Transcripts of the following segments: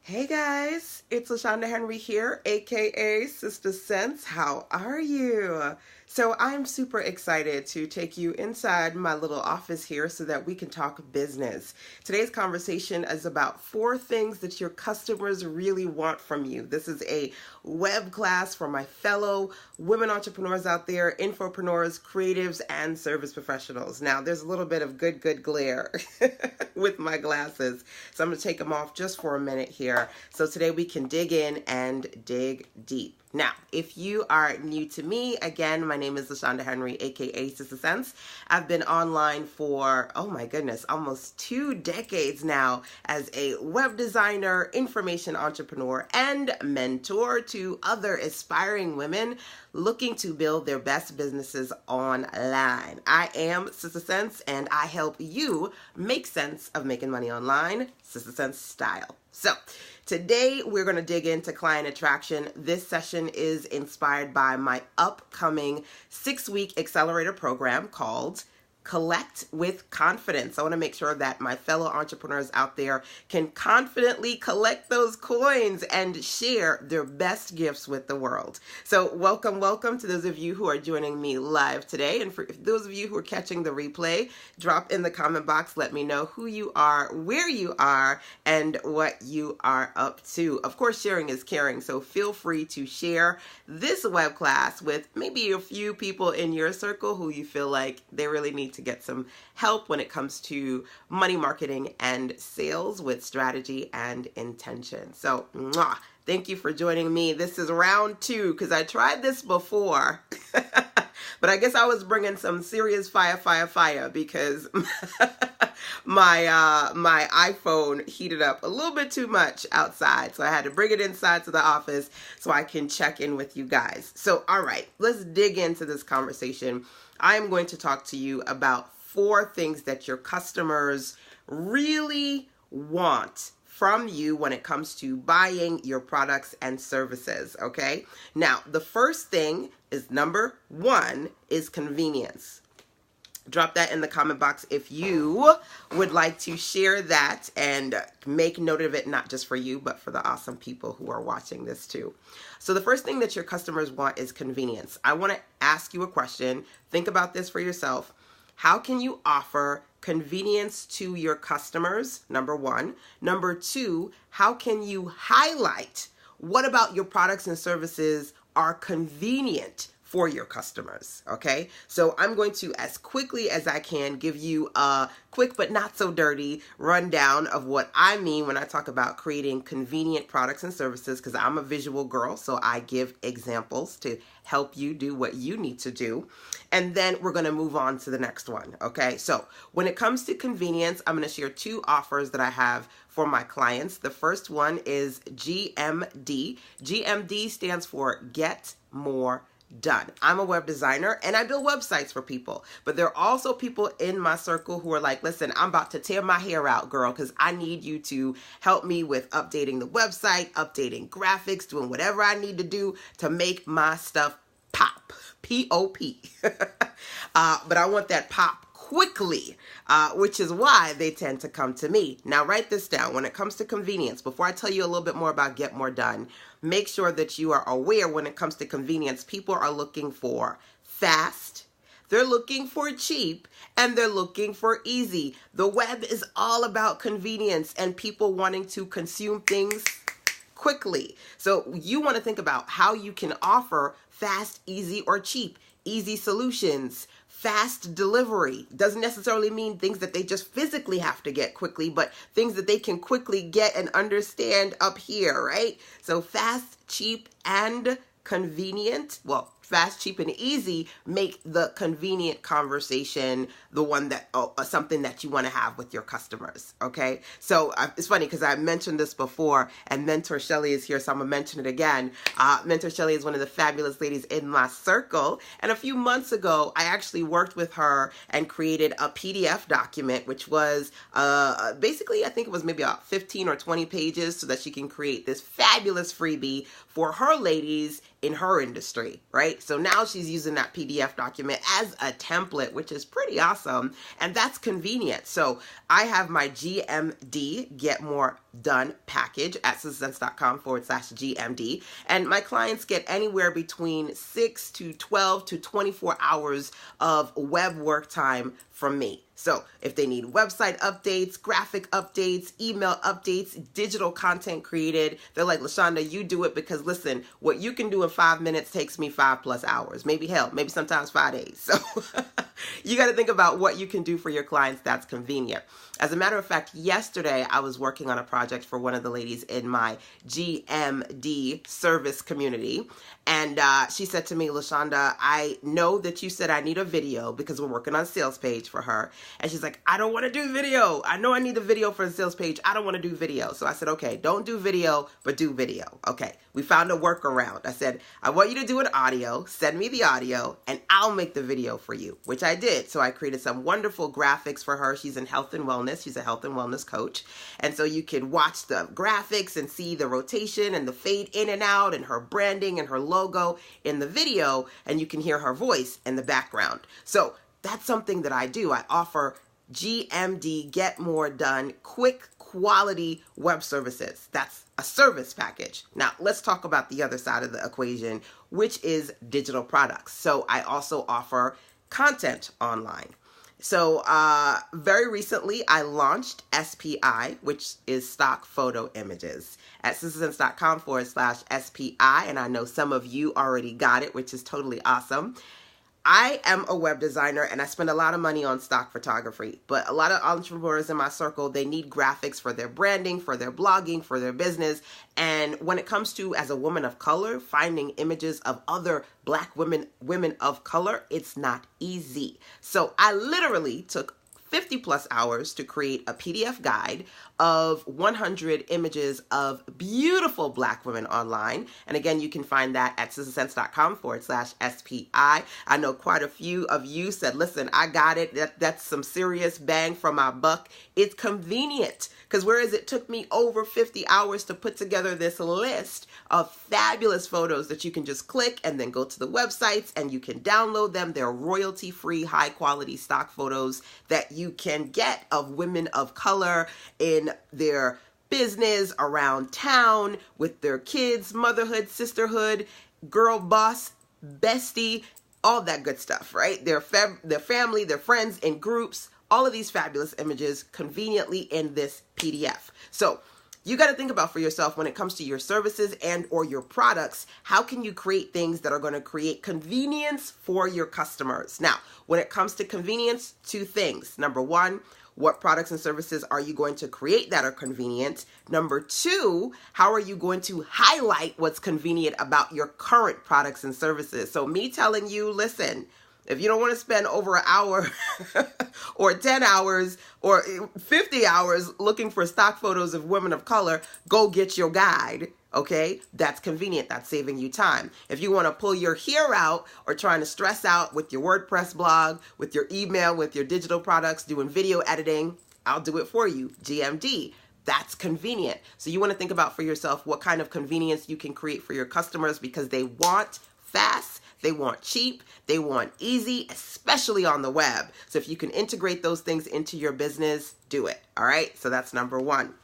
Hey guys, it's LaShanda Henry here, aka Sister Sense. How are you? So I'm super excited to take you inside my little office here so that we can talk business. Today's conversation is about 4 things that your customers really want from you. This is a web class for my fellow women entrepreneurs out there, infopreneurs, creatives, and service professionals. Now, there's a little bit of good glare with my glasses, so I'm going to take them off just for a minute here. So today we can dig in and dig deep. Now, if you are new to me, again, my name is LaShanda Henry, aka Sister Sense. I've been online for, oh my goodness, almost 2 decades now as a web designer, information entrepreneur, and mentor to other aspiring women looking to build their best businesses online. I am Sister Sense, and I help you make sense of making money online, Sister Sense style. So today we're going to dig into client attraction. This session is inspired by my upcoming 6-week accelerator program called Collect with Confidence. I want to make sure that my fellow entrepreneurs out there can confidently collect those coins and share their best gifts with the world. So welcome to those of you who are joining me live today. And for those of you who are catching the replay, drop in the comment box. Let me know who you are, where you are, and what you are up to. Of course, sharing is caring. So feel free to share this web class with maybe a few people in your circle who you feel like they really need to get some help when it comes to money marketing and sales with strategy and intention. So, thank you for joining me. This is round 2 because I tried this before, but I guess I was bringing some serious fire because my iPhone heated up a little bit too much outside, so I had to bring it inside to the office so I can check in with you guys. So, all right, let's dig into this conversation. I'm going to talk to you about 4 things that your customers really want from you when it comes to buying your products and services, okay? Now, the first thing is number 1 is convenience. Drop that in the comment box if you would like to share that and make note of it, not just for you, but for the awesome people who are watching this too. So the first thing that your customers want is convenience. I want to ask you a question. Think about this for yourself. How can you offer convenience to your customers? Number 1. Number 2, how can you highlight what about your products and services are convenient for your customers, okay? So I'm going to, as quickly as I can, give you a quick but not so dirty rundown of what I mean when I talk about creating convenient products and services, because I'm a visual girl, so I give examples to help you do what you need to do. And then we're going to move on to the next one, okay? So when it comes to convenience, I'm going to share 2 offers that I have for my clients. The first one is GMD. GMD stands for Get More Done. I'm a web designer and I build websites for people, but there are also people in my circle who are like, listen, I'm about to tear my hair out, girl, because I need you to help me with updating the website, updating graphics, doing whatever I need to do to make my stuff pop, P-O-P. But I want that pop quickly, which is why they tend to come to me. Now, write this down. When it comes to convenience, before I tell you a little bit more about Get More Done, make sure that you are aware when it comes to convenience, people are looking for fast, they're looking for cheap, and they're looking for easy. The web is all about convenience and people wanting to consume things quickly. So you want to think about how you can offer fast, easy, or cheap. Easy solutions, fast delivery. Doesn't necessarily mean things that they just physically have to get quickly, but things that they can quickly get and understand up here, right? So fast, cheap, and convenient. Well, fast, cheap, and easy make the convenient conversation the one that, something that you want to have with your customers, okay? So it's funny because I mentioned this before and Mentor Shelly is here, so I'm going to mention it again. Mentor Shelly is one of the fabulous ladies in my circle, and a few months ago, I actually worked with her and created a PDF document, which was basically, I think it was maybe about 15 or 20 pages so that she can create this fabulous freebie for her ladies in her industry, right? right? So now she's using that PDF document as a template, which is pretty awesome. And that's convenient. So I have my GMD, Get More Done package at SisterSense.com/GMD. And my clients get anywhere between 6 to 12 to 24 hours of web work time from me. So if they need website updates, graphic updates, email updates, digital content created, they're like, LaShanda, you do it, because listen, what you can do in 5 minutes takes me 5+ hours, maybe sometimes 5 days. So you got to think about what you can do for your clients that's convenient. As a matter of fact, yesterday I was working on a project for one of the ladies in my GMD service community. And she said to me, LaShanda, I know that you said I need a video because we're working on a sales page for her. And she's like, I don't want to do video. I know I need a video for the sales page. I don't want to do video. So I said, okay, don't do video, but do video. Okay, we found a workaround. I said, I want you to do an audio, send me the audio, and I'll make the video for you, which I did. So I created some wonderful graphics for her. She's in health and wellness. She's a health and wellness coach. And so you can watch the graphics and see the rotation and the fade in and out and her branding and her logo in the video, and you can hear her voice in the background. So that's something that I do. I offer GMD, Get More Done, quick quality web services. That's a service package. Now let's talk about the other side of the equation, which is digital products. So I also offer content online. So very recently I launched SPI, which is stock photo images, at SisterSense.com/SPI. And I know some of you already got it, which is totally awesome. I am a web designer and I spend a lot of money on stock photography, but a lot of entrepreneurs in my circle, they need graphics for their branding, for their blogging, for their business. And when it comes to, as a woman of color, finding images of other Black women of color, it's not easy. So I literally took 50+ hours to create a PDF guide of 100 images of beautiful Black women online. And again, you can find that at SisterSense.com/SPI. I know quite a few of you said, listen, I got it. That's some serious bang for my buck. It's convenient, because whereas it took me over 50 hours to put together this list of fabulous photos that you can just click and then go to the websites and you can download them. They're royalty-free, high-quality stock photos that you can get of women of color in their business, around town, with their kids, motherhood, sisterhood, girl boss, bestie, all that good stuff, right? Their family, their friends in groups, all of these fabulous images conveniently in this PDF. So you got to think about for yourself when it comes to your services and or your products, how can you create things that are going to create convenience for your customers? Now, when it comes to convenience, 2 things. Number 1, what products and services are you going to create that are convenient? Number 2, how are you going to highlight what's convenient about your current products and services? So me telling you, listen, if you don't want to spend over an hour or 10 hours or 50 hours looking for stock photos of women of color, go get your guide. Okay, that's convenient. That's saving you time. If you want to pull your hair out or trying to stress out with your WordPress blog, with your email, with your digital products, doing video editing, I'll do it for you. GMD. That's convenient. So you want to think about for yourself what kind of convenience you can create for your customers, because they want fast, they want cheap, they want easy, especially on the web. So if you can integrate those things into your business, do it. All right. So that's number 1.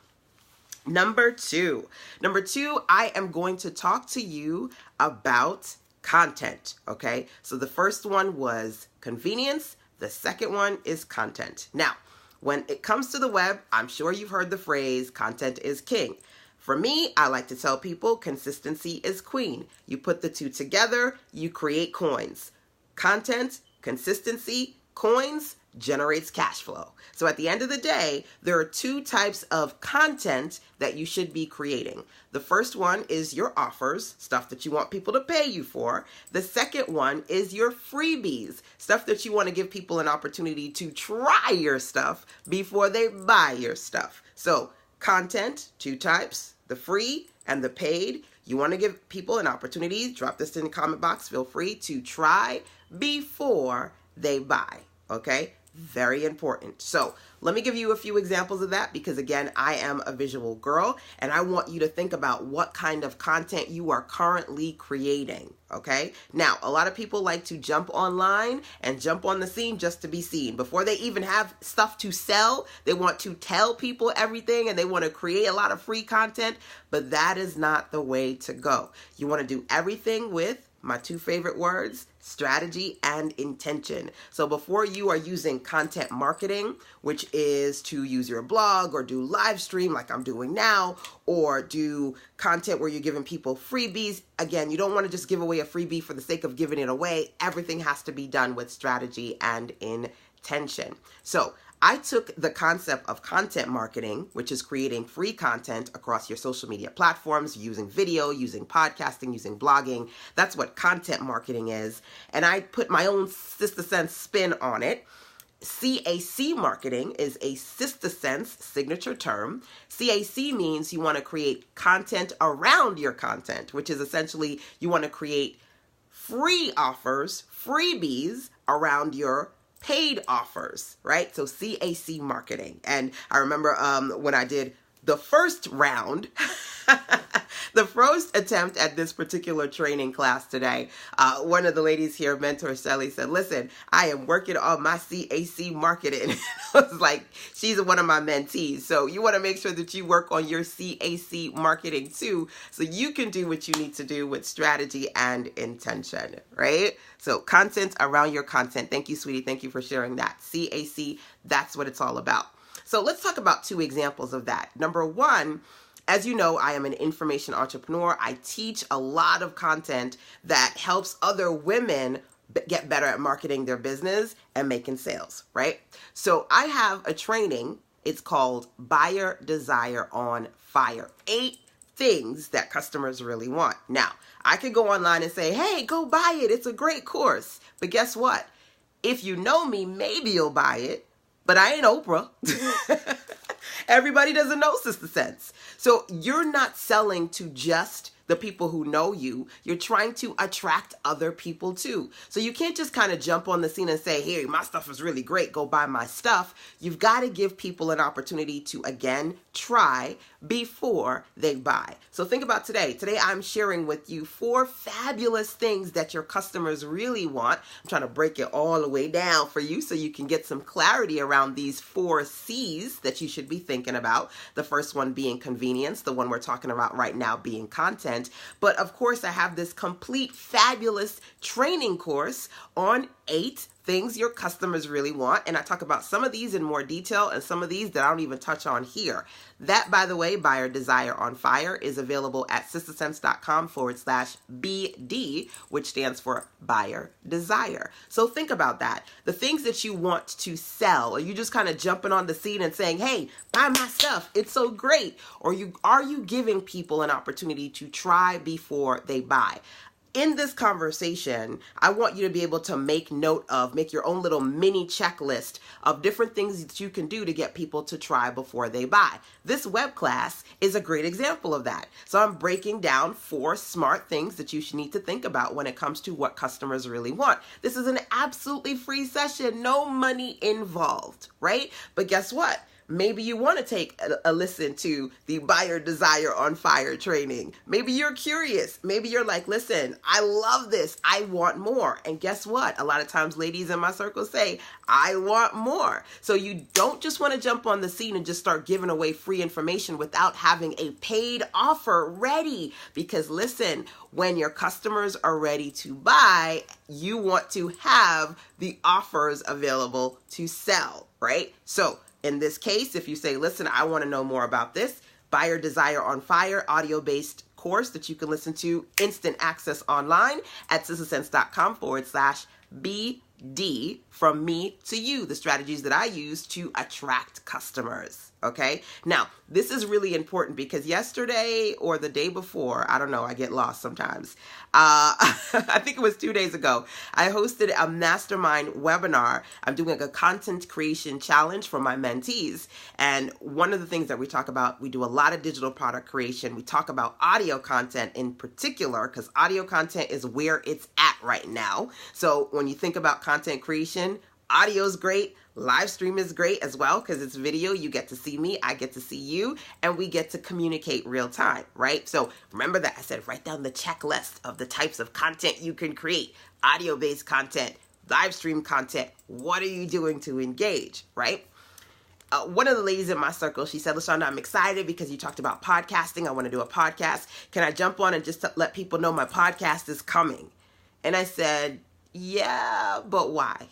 Number two, I am going to talk to you about content. Okay. So the first one was convenience. The second one is content. Now, when it comes to the web, I'm sure you've heard the phrase content is king. For me, I like to tell people consistency is queen. You put the 2 together, you create coins. Content, consistency, coins generates cash flow. So at the end of the day, there are 2 types of content that you should be creating. The first one is your offers, stuff that you want people to pay you for. The second one is your freebies, stuff that you want to give people an opportunity to try your stuff before they buy your stuff. So content, 2 types, the free and the paid. You want to give people an opportunity, drop this in the comment box, feel free to try before they buy, okay? Very important. So let me give you a few examples of that because, again, I am a visual girl and I want you to think about what kind of content you are currently creating. Okay. Now, a lot of people like to jump online and jump on the scene just to be seen. Before they even have stuff to sell, they want to tell people everything and they want to create a lot of free content, but that is not the way to go. You want to do everything with my two favorite words, strategy and intention. So before you are using content marketing, which is to use your blog or do live stream like I'm doing now, or do content where you're giving people freebies, again, you don't want to just give away a freebie for the sake of giving it away. Everything has to be done with strategy and intention. So I took the concept of content marketing, which is creating free content across your social media platforms, using video, using podcasting, using blogging. That's what content marketing is. And I put my own Sister Sense spin on it. CAC marketing is a Sister Sense signature term. CAC means you want to create content around your content, which is essentially you want to create free offers, freebies around your paid offers, right? So CAC marketing. And I remember when I did the first round, the first attempt at this particular training class today, one of the ladies here, Mentor Shelly, said, listen, I am working on my CAC marketing. I was like, she's one of my mentees. So you want to make sure that you work on your CAC marketing too, so you can do what you need to do with strategy and intention, right? So content around your content. Thank you, sweetie. Thank you for sharing that. CAC, that's what it's all about. So let's talk about two examples of that. Number one, as you know, I am an information entrepreneur. I teach a lot of content that helps other women get better at marketing their business and making sales, right? So I have a training. It's called Buyer Desire on Fire. 8 things that customers really want. Now, I could go online and say, hey, go buy it. It's a great course. But guess what? If you know me, maybe you'll buy it. But I ain't Oprah. Everybody doesn't know Sister Sense. So you're not selling to just the people who know you. You're trying to attract other people too. So you can't just kind of jump on the scene and say, hey, my stuff is really great. Go buy my stuff. You've got to give people an opportunity to, again, try before they buy. So think about today. Today, I'm sharing with you 4 fabulous things that your customers really want. I'm trying to break it all the way down for you so you can get some clarity around these 4 C's that you should be thinking about. The first one being convenience, the one we're talking about right now being content. But of course, I have this complete fabulous training course on 8 things your customers really want. And I talk about some of these in more detail and some of these that I don't even touch on here. That, by the way, Buyer Desire on Fire, is available at sistersense.com/BD, which stands for Buyer Desire. So think about that. The things that you want to sell, are you just kind of jumping on the scene and saying, hey, buy my stuff, it's so great? Or are you giving people an opportunity to try before they buy? In this conversation, I want you to be able to make your own little mini checklist of different things that you can do to get people to try before they buy. This web class is a great example of that. So I'm breaking down 4 smart things that you should need to think about when it comes to what customers really want. This is an absolutely free session, no money involved, right? But guess what? Maybe you want to take a listen to the Buyer Desire on Fire training. Maybe you're curious. Maybe you're like, listen, I love this. I want more. And guess what? A lot of times ladies in my circle say, I want more. So you don't just want to jump on the scene and just start giving away free information without having a paid offer ready. Because listen, when your customers are ready to buy, you want to have the offers available to sell, right? So in this case, if you say, listen, I want to know more about this, Buyer Desire on Fire, audio-based course that you can listen to, instant access online at sistersense.com/BD, from me to you, the strategies that I use to attract customers. Okay. Now, this is really important because yesterday or the day before, I don't know, I get lost sometimes. I think it was 2 days ago, I hosted a mastermind webinar. I'm doing a content creation challenge for my mentees. And one of the things that we talk about, we do a lot of digital product creation. We talk about audio content in particular, because audio content is where it's at right now. So when you think about content creation, Audio is great. Live stream is great as well because it's video. You get to see me, I get to see you, and we get to communicate real time, right? So remember that I said write down the checklist of the types of content you can create. Audio-based content, live stream content. What are you doing to engage, right? One of the ladies in my circle, she said, LaShanda, I'm excited because you talked about podcasting. I want to do a podcast. Can I jump on and just let people know my podcast is coming? And I said, yeah, but why?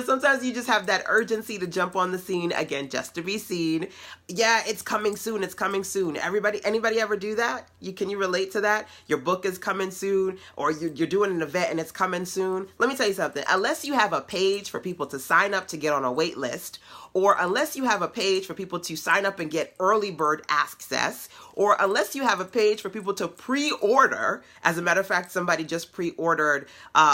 Sometimes you just have that urgency to jump on the scene again, just to be seen. Yeah, it's coming soon. It's coming soon. Anybody ever do that? Can you relate to that? Your book is coming soon, or you're doing an event and it's coming soon. Let me tell you something. Unless you have a page for people to sign up to get on a wait list, or unless you have a page for people to sign up and get early bird access, or unless you have a page for people to pre-order. As a matter of fact, somebody just pre-ordered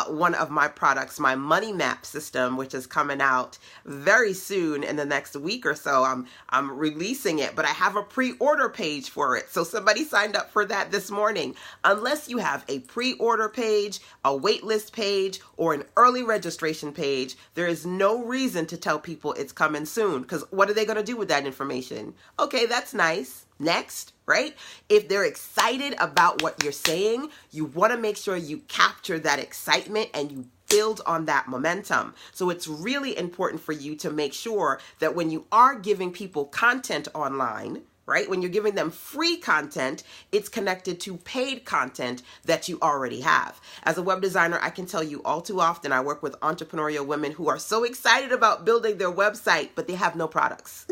one of my products, my money map system, which is coming out very soon in the next week or so. I'm releasing it, but I have a pre-order page for it. So somebody signed up for that this morning. Unless you have a pre-order page, a waitlist page, or an early registration page, there is no reason to tell people it's coming soon, because what are they going to do with that information? Okay, that's nice. Next, right? If they're excited about what you're saying, you want to make sure you capture that excitement and you build on that momentum. So it's really important for you to make sure that when you are giving people content online, right? When you're giving them free content, it's connected to paid content that you already have. As a web designer, I can tell you all too often, I work with entrepreneurial women who are so excited about building their website, but they have no products.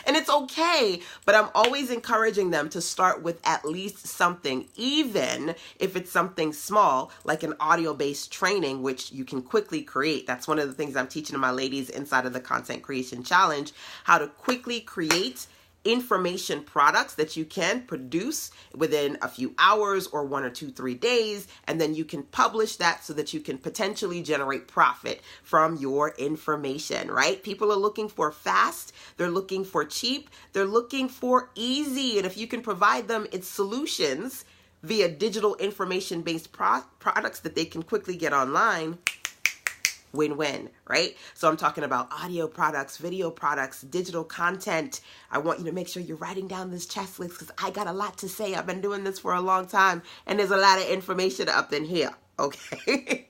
And it's okay, but I'm always encouraging them to start with at least something, even if it's something small, like an audio-based training, which you can quickly create. That's one of the things I'm teaching to my ladies inside of the Content Creation Challenge, how to quickly create information products that you can produce within a few hours or 1 or 2, 3 days, and then you can publish that so that you can potentially generate profit from your information, right? People are looking for fast, they're looking for cheap, they're looking for easy, and if you can provide them its solutions via digital information-based products that they can quickly get online, win-win, right? So I'm talking about audio products, video products, digital content. I want you to make sure you're writing down this checklist because I got a lot to say. I've been doing this for a long time and there's a lot of information up in here, okay?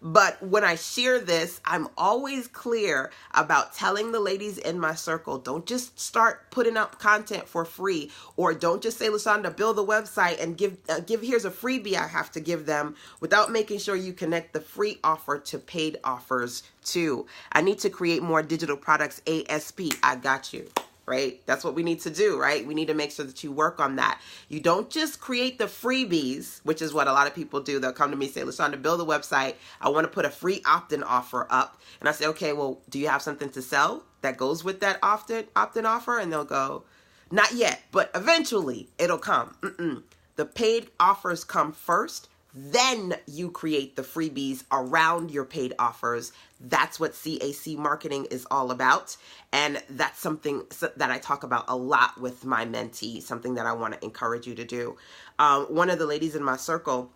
But when I share this, I'm always clear about telling the ladies in my circle, don't just start putting up content for free, or don't just say, LaShanda, build a website and give here's a freebie I have to give them, without making sure you connect the free offer to paid offers too. I need to create more digital products ASP. I got you. Right? That's what we need to do, right? We need to make sure that you work on that. You don't just create the freebies, which is what a lot of people do. They'll come to me and say, LaShanda, build a website. I want to put a free opt-in offer up. And I say, okay, well, do you have something to sell that goes with that opt-in offer? And they'll go, not yet, but eventually it'll come. The paid offers come first. Then you create the freebies around your paid offers. That's what CAC marketing is all about. And that's something that I talk about a lot with my mentees, something that I want to encourage you to do. One of the ladies in my circle,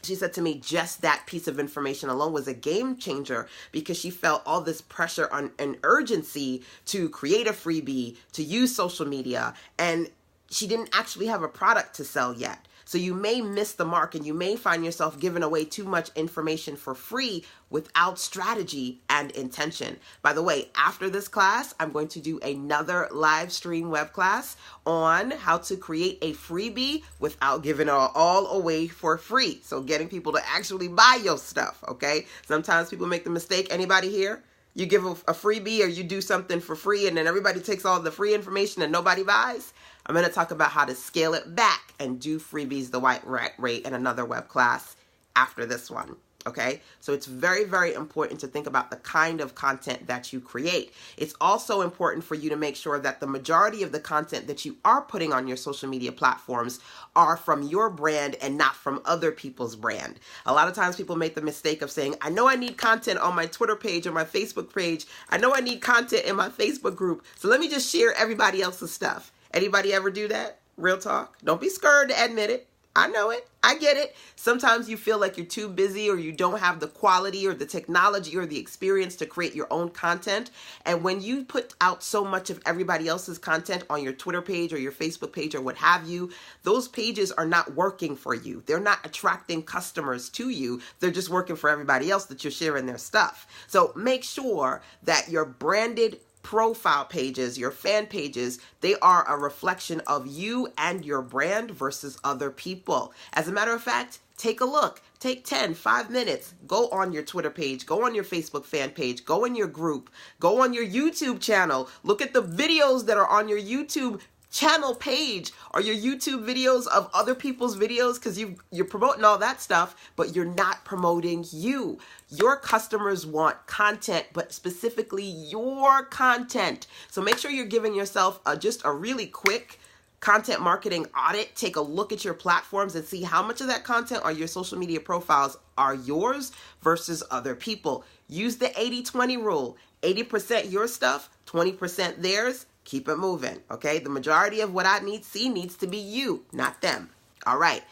she said to me, just that piece of information alone was a game changer because she felt all this pressure and urgency to create a freebie, to use social media, and she didn't actually have a product to sell yet. So you may miss the mark and you may find yourself giving away too much information for free without strategy and intention. By the way, after this class, I'm going to do another live stream web class on how to create a freebie without giving it all away for free. So getting people to actually buy your stuff, okay? Sometimes people make the mistake. Anybody here? You give a freebie or you do something for free and then everybody takes all the free information and nobody buys? I'm going to talk about how to scale it back and do freebies the right rate in another web class after this one. Okay, so it's very, very important to think about the kind of content that you create. It's also important for you to make sure that the majority of the content that you are putting on your social media platforms are from your brand and not from other people's brand. A lot of times people make the mistake of saying, I know I need content on my Twitter page or my Facebook page. I know I need content in my Facebook group. So let me just share everybody else's stuff. Anybody ever do that? Real talk. Don't be scared to admit it. I know it. I get it. Sometimes you feel like you're too busy or you don't have the quality or the technology or the experience to create your own content. And when you put out so much of everybody else's content on your Twitter page or your Facebook page or what have you, those pages are not working for you. They're not attracting customers to you. They're just working for everybody else that you're sharing their stuff. So make sure that your branded profile pages, your fan pages, they are a reflection of you and your brand versus other people. As a matter of fact, take a look. Take 5 minutes, go on your Twitter page, go on your Facebook fan page, go in your group, go on your YouTube channel, look at the videos that are on your YouTube channel page or your YouTube videos of other people's videos, because you're promoting all that stuff, but you're not promoting you. Your customers want content, but specifically your content. So make sure you're giving yourself just a really quick content marketing audit. Take a look at your platforms and see how much of that content on your social media profiles are yours versus other people. Use the 80-20 rule. 80% your stuff, 20% theirs. Keep it moving, okay? The majority of what I see needs to be you, not them. All right.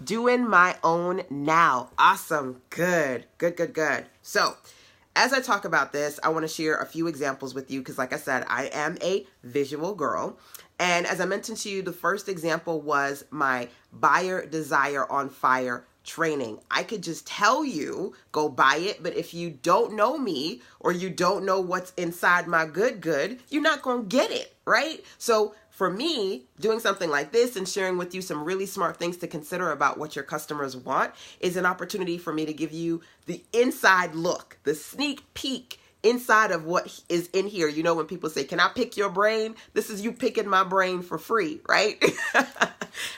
Doing my own now. Awesome. Good. So, as I talk about this, I want to share a few examples with you because, like I said, I am a visual girl. And as I mentioned to you, the first example was my Buyer Desire on Fire training. I could just tell you, go buy it, but if you don't know me or you don't know what's inside my good, you're not going to get it, right? So for me, doing something like this and sharing with you some really smart things to consider about what your customers want is an opportunity for me to give you the inside look, the sneak peek inside of what is in here. You know, when people say, can I pick your brain? This is you picking my brain for free, right?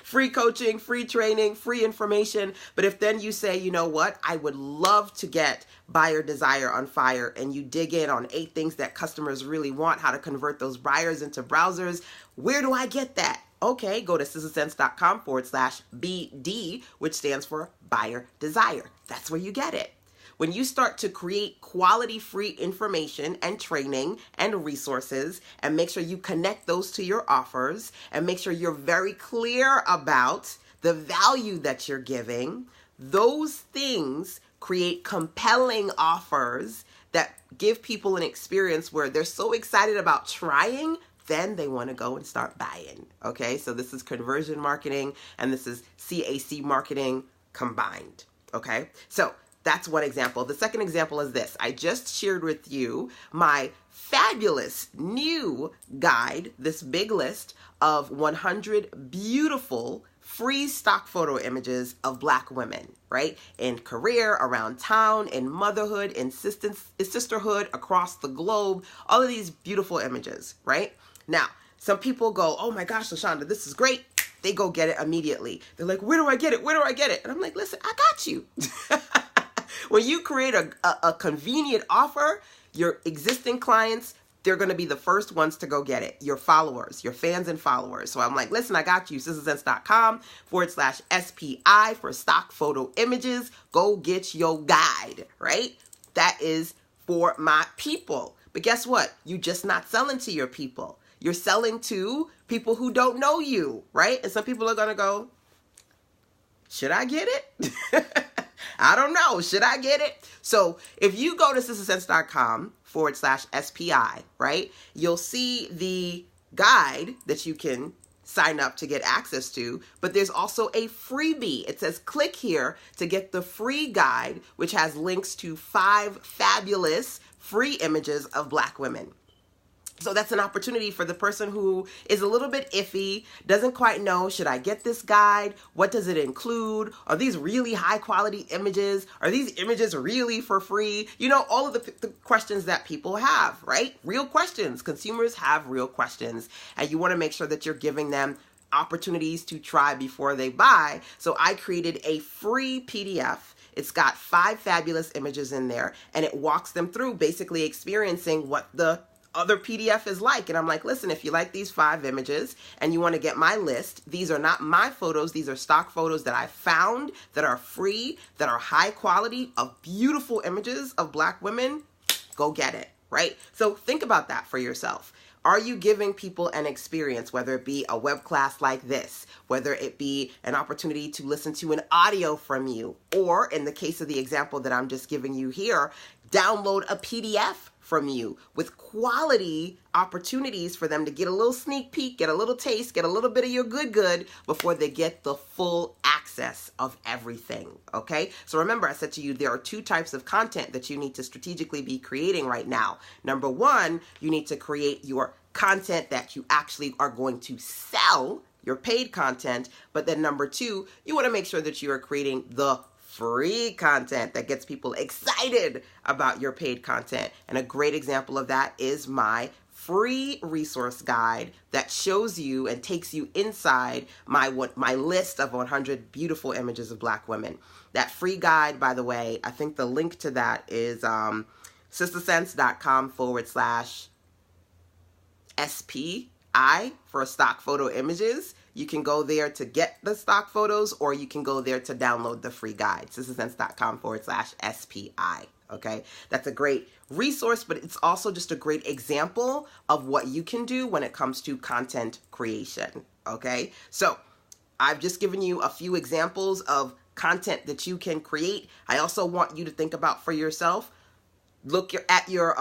Free coaching, free training, free information. But if then you say, you know what, I would love to get Buyer Desire on Fire, and you dig in on 8 things that customers really want, how to convert those buyers into browsers, where do I get that? Okay, go to sizzlesense.com/BD, which stands for Buyer Desire. That's where you get it. When you start to create quality free information and training and resources and make sure you connect those to your offers and make sure you're very clear about the value that you're giving, those things create compelling offers that give people an experience where they're so excited about trying, then they want to go and start buying. Okay, so this is conversion marketing and this is CAC marketing combined. Okay, so that's one example. The second example is this. I just shared with you my fabulous new guide, this big list of 100 beautiful free stock photo images of Black women, right? In career, around town, in motherhood, in sisterhood, across the globe, all of these beautiful images, right? Now, some people go, oh my gosh, LaShanda, this is great. They go get it immediately. They're like, where do I get it? Where do I get it? And I'm like, listen, I got you. When you create a convenient offer, your existing clients, they're going to be the first ones to go get it. Your followers, your fans and followers. So I'm like, listen, I got you. sizzlesense.com/SPI for stock photo images. Go get your guide, right? That is for my people. But guess what? You're just not selling to your people. You're selling to people who don't know you, right? And some people are going to go, should I get it? I don't know. Should I get it? So if you go to sizzlesense.com/SPI, right, you'll see the guide that you can sign up to get access to, but there's also a freebie. It says click here to get the free guide, which has links to 5 fabulous free images of Black women. So that's an opportunity for the person who is a little bit iffy, doesn't quite know, should I get this guide? What does it include? Are these really high quality images? Are these images really for free? You know, all of the questions that people have, right? Real questions. Consumers have real questions, and you want to make sure that you're giving them opportunities to try before they buy. So I created a free PDF. It's got 5 fabulous images in there, and it walks them through basically experiencing what the other PDF is like. And I'm like, listen, if you like these 5 images and you want to get my list, these are not my photos. These are stock photos that I found that are free, that are high quality, of beautiful images of Black women. Go get it, right? So think about that for yourself. Are you giving people an experience, whether it be a web class like this, whether it be an opportunity to listen to an audio from you, or in the case of the example that I'm just giving you here, download a PDF from you with quality opportunities for them to get a little sneak peek, get a little taste, get a little bit of your good before they get the full access of everything, okay? So remember, I said to you, there are two types of content that you need to strategically be creating right now. Number one, you need to create your content that you actually are going to sell, your paid content. But then number two, you want to make sure that you are creating the free content that gets people excited about your paid content. And a great example of that is my free resource guide that shows you and takes you inside my list of 100 beautiful images of Black women. That free guide, by the way, I think the link to that is sistersense.com/SPI for stock photo images. You can go there to get the stock photos, or you can go there to download the free guide, sistersense.com/SPI. Okay, that's a great resource, but it's also just a great example of what you can do when it comes to content creation. Okay, so I've just given you a few examples of content that you can create. I also want you to think about for yourself. Look at your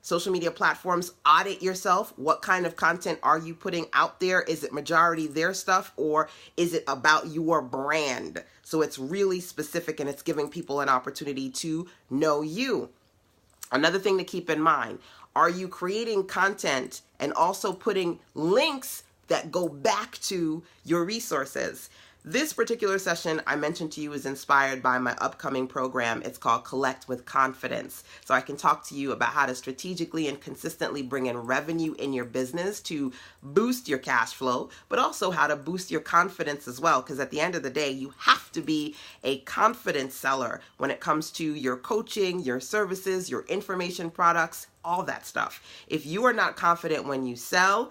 social media platforms, audit yourself. What kind of content are you putting out there? Is it majority their stuff, or is it about your brand? So it's really specific and it's giving people an opportunity to know you. Another thing to keep in mind, are you creating content and also putting links that go back to your resources? This particular session I mentioned to you is inspired by my upcoming program. It's called Collect with Confidence. So I can talk to you about how to strategically and consistently bring in revenue in your business to boost your cash flow, but also how to boost your confidence as well. Because at the end of the day, you have to be a confident seller when it comes to your coaching, your services, your information products, all that stuff. If you are not confident when you sell,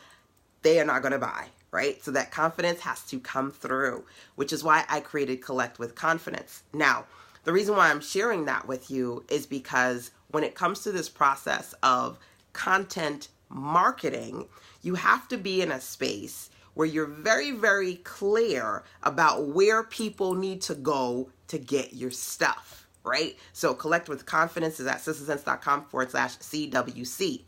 they are not going to buy. Right? So that confidence has to come through, which is why I created Collect with Confidence. Now, the reason why I'm sharing that with you is because when it comes to this process of content marketing, you have to be in a space where you're very, very clear about where people need to go to get your stuff, right? So Collect with Confidence is at sistersense.com/CWC.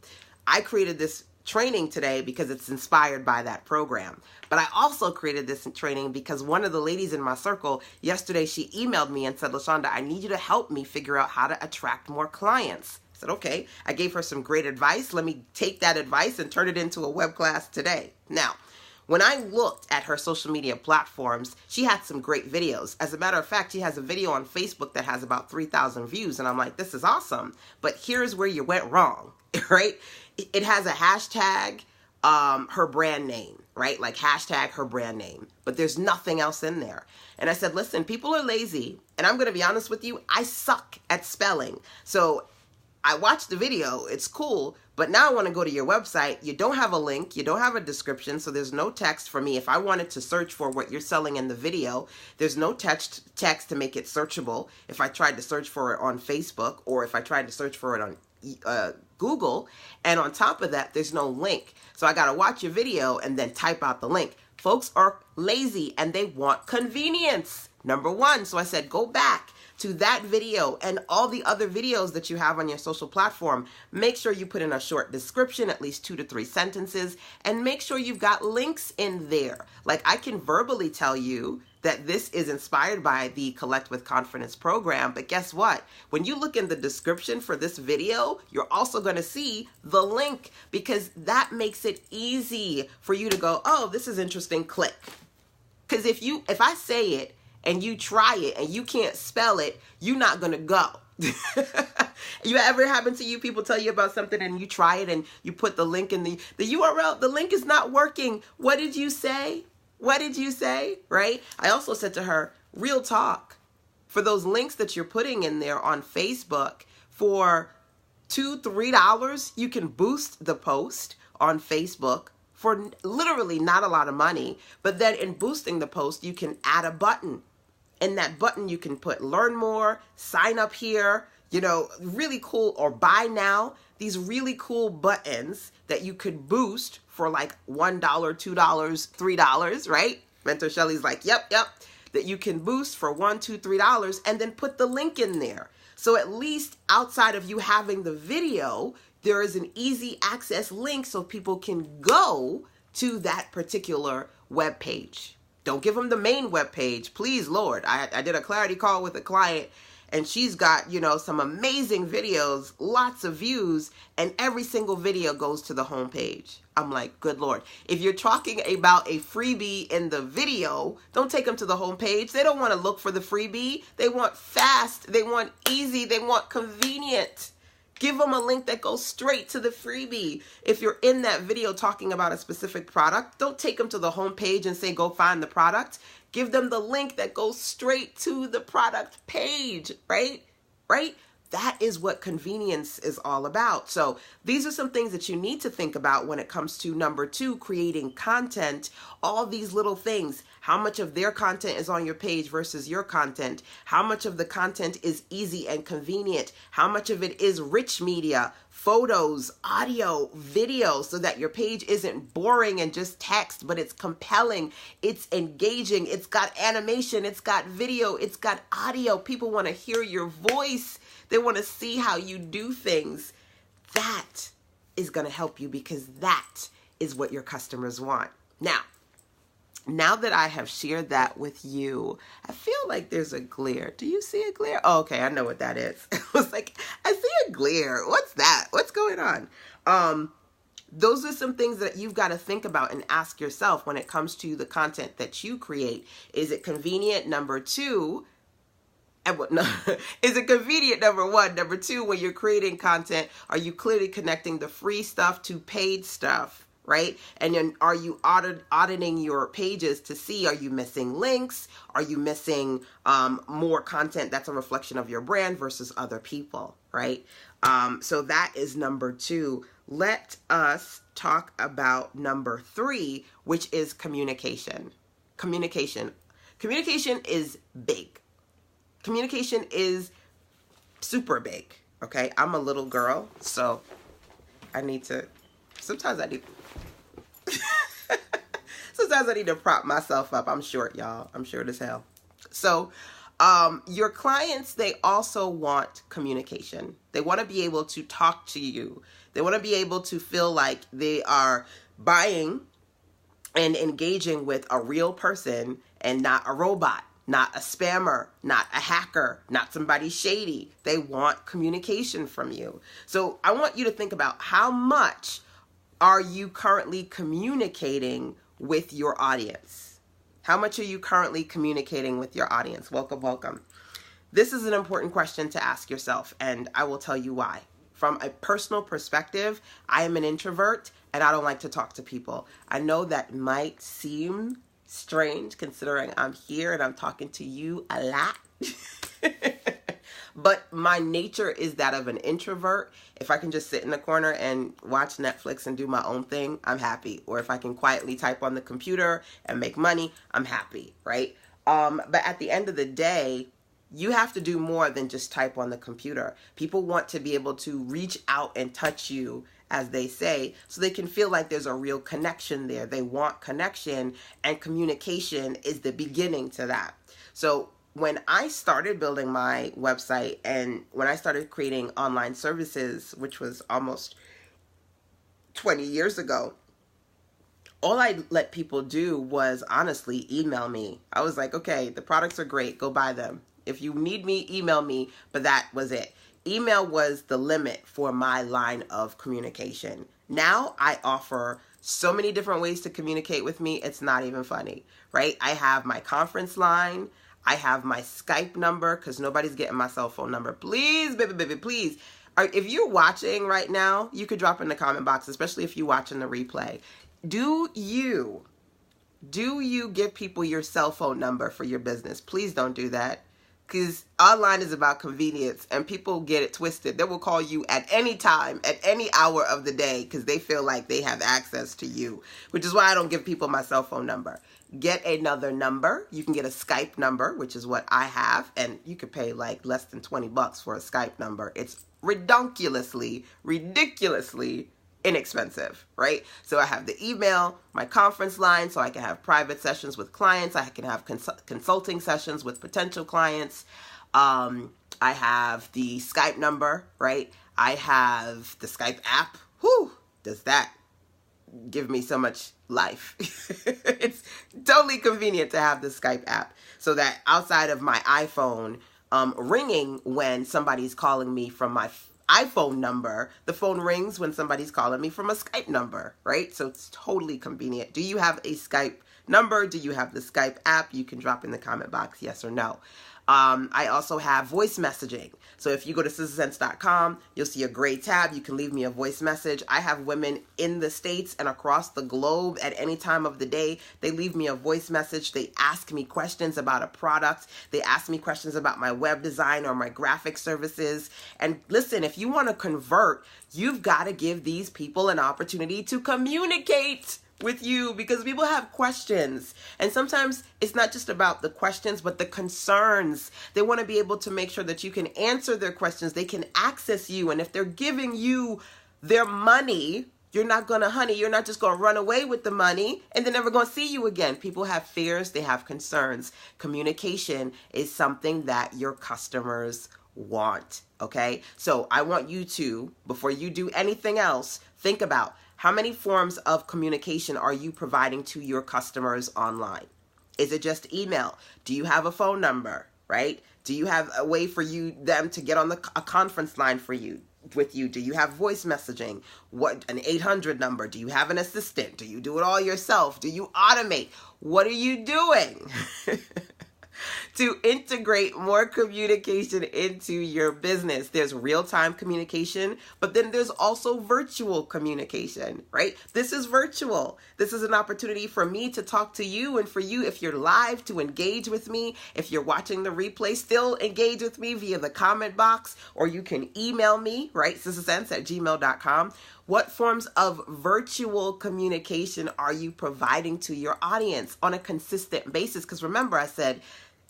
I created this training today because it's inspired by that program. But I also created this training because one of the ladies in my circle yesterday, she emailed me and said, LaShanda, I need you to help me figure out how to attract more clients. I said, okay. I gave her some great advice. Let me take that advice and turn it into a web class today. Now, when I looked at her social media platforms, she had some great videos. As a matter of fact, she has a video on Facebook that has about 3,000 views. And I'm like, this is awesome. But here's where you went wrong, right? It has a hashtag, her brand name, right? Like hashtag her brand name, but there's nothing else in there. And I said, listen, people are lazy. And I'm going to be honest with you. I suck at spelling. So I watched the video. It's cool. But now I want to go to your website. You don't have a link. You don't have a description. So there's no text for me. If I wanted to search for what you're selling in the video, there's no text to make it searchable. If I tried to search for it on Facebook, or if I tried to search for it on Google, and on top of that, there's no link. So I got to watch your video and then type out the link. Folks are lazy and they want convenience. Number one. So I said, go back to that video and all the other videos that you have on your social platform. Make sure you put in a short description, at least 2 to 3 sentences, and make sure you've got links in there. Like, I can verbally tell you that this is inspired by the Collect with Confidence program, but guess what? When you look in the description for this video, you're also going to see the link, because that makes it easy for you to go, oh, this is interesting, click. Because if I say it and you try it and you can't spell it, you're not going to go. You ever happen to you, people tell you about something and you try it and you put the link in the URL, the link is not working. What did you say? What did you say? Right? I also said to her, real talk, for those links that you're putting in there on Facebook, for $2, $3, you can boost the post on Facebook for literally not a lot of money. But then in boosting the post, you can add a button. In that button, you can put learn more, sign up here. really cool, or buy now, these really cool buttons that you could boost for like $1, $2, $3, right? Mentor Shelly's like, yep, that you can boost for $1, $2, $3, and then put the link in there. So at least outside of you having the video, there is an easy access link so people can go to that particular web page. Don't give them the main web page, please, Lord. I did a clarity call with a client, and she's got, some amazing videos, lots of views, and every single video goes to the homepage. I'm like, good Lord. If you're talking about a freebie in the video, don't take them to the homepage. They don't want to look for the freebie. They want fast. They want easy. They want convenient. Give them a link that goes straight to the freebie. If you're in that video talking about a specific product, don't take them to the homepage and say, go find the product. Give them the link that goes straight to the product page, right? That is what convenience is all about. So these are some things that you need to think about when it comes to number 2, creating content. All these little things, how much of their content is on your page versus your content, how much of the content is easy and convenient, how much of it is rich media, photos, audio, video, so that your page isn't boring and just text, but it's compelling, it's engaging, it's got animation, it's got video, it's got audio. People want to hear your voice. They want to see how you do things. That is going to help you, because that is what your customers want. Now that I have shared that with you, I feel like there's a glare. Do you see a glare? Oh, okay, I know what that is. I was like, I see a glare. What's that? What's going on? Those are some things that you've got to think about and ask yourself when it comes to the content that you create. Is it convenient? Number 2, is it convenient? Number 1. Number 2, when you're creating content, are you clearly connecting the free stuff to paid stuff, right? And then are you auditing your pages to see, are you missing links? Are you missing more content that's a reflection of your brand versus other people, right? So that is number 2. Let us talk about number 3, which is communication. Communication is big. Communication is super big, okay? I'm a little girl, so sometimes I need to prop myself up. I'm short, y'all. I'm short as hell. So your clients, they also want communication. They want to be able to talk to you. They want to be able to feel like they are buying and engaging with a real person and not a robot. Not a spammer, not a hacker, not somebody shady. They want communication from you. So I want you to think about, how much are you currently communicating with your audience? How much are you currently communicating with your audience? Welcome. This is an important question to ask yourself, and I will tell you why. From a personal perspective, I am an introvert and I don't like to talk to people. I know that might seem strange considering I'm here and I'm talking to you a lot. But my nature is that of an introvert. If I can just sit in the corner and watch Netflix and do my own thing, I'm happy. Or if I can quietly type on the computer and make money, I'm happy, right? But at the end of the day, you have to do more than just type on the computer. People want to be able to reach out and touch you, as they say, so they can feel like there's a real connection there. They want connection, and communication is the beginning to that. So when I started building my website and when I started creating online services, which was almost 20 years ago, all I let people do was honestly email me. I was like, okay, the products are great, go buy them. If you need me, email me, but that was it. Email was the limit for my line of communication. Now I offer so many different ways to communicate with me, it's not even funny, right? I have my conference line. I have my Skype number, because nobody's getting my cell phone number. Please, baby, please. If you're watching right now, you could drop in the comment box, especially if you're watching the replay. Do you give people your cell phone number for your business? Please don't do that. Because online is about convenience and people get it twisted. They will call you at any time, at any hour of the day because they feel like they have access to you, which is why I don't give people my cell phone number. Get another number. You can get a Skype number, which is what I have, and you could pay like less than $20 for a Skype number. It's ridiculously inexpensive, right? So I have the email, my conference line, so I can have private sessions with clients. I can have consulting sessions with potential clients. I have the Skype number, right? I have the Skype app. Whew, does that give me so much life. It's totally convenient to have the Skype app so that outside of my iPhone ringing when somebody's calling me from my iPhone number, the phone rings when somebody's calling me from a Skype number, right? So it's totally convenient. Do you have a Skype number? Do you have the Skype app? You can drop in the comment box, yes or no. I also have voice messaging. So if you go to sistersense.com, you'll see a gray tab. You can leave me a voice message. I have women in the States and across the globe at any time of the day. They leave me a voice message. They ask me questions about a product. They ask me questions about my web design or my graphic services. And listen, if you want to convert, you've got to give these people an opportunity to communicate with you because people have questions. And sometimes it's not just about the questions, but the concerns. They want to be able to make sure that you can answer their questions. They can access you. And if they're giving you their money, you're not going to, you're not just going to run away with the money and they're never going to see you again. People have fears. They have concerns. Communication is something that your customers want. Okay. So I want you to, before you do anything else, think about how many forms of communication are you providing to your customers online? Is it just email? Do you have a phone number, right? Do you have a way for them to get on a conference line with you? Do you have voice messaging? What, an 800 number? Do you have an assistant? Do you do it all yourself? Do you automate? What are you doing to integrate more communication into your business? There's real-time communication, but then there's also virtual communication, right? This is virtual. This is an opportunity for me to talk to you and for you, if you're live, to engage with me. If you're watching the replay, still engage with me via the comment box, or you can email me, right? sistersense@gmail.com. What forms of virtual communication are you providing to your audience on a consistent basis? Because remember, I said,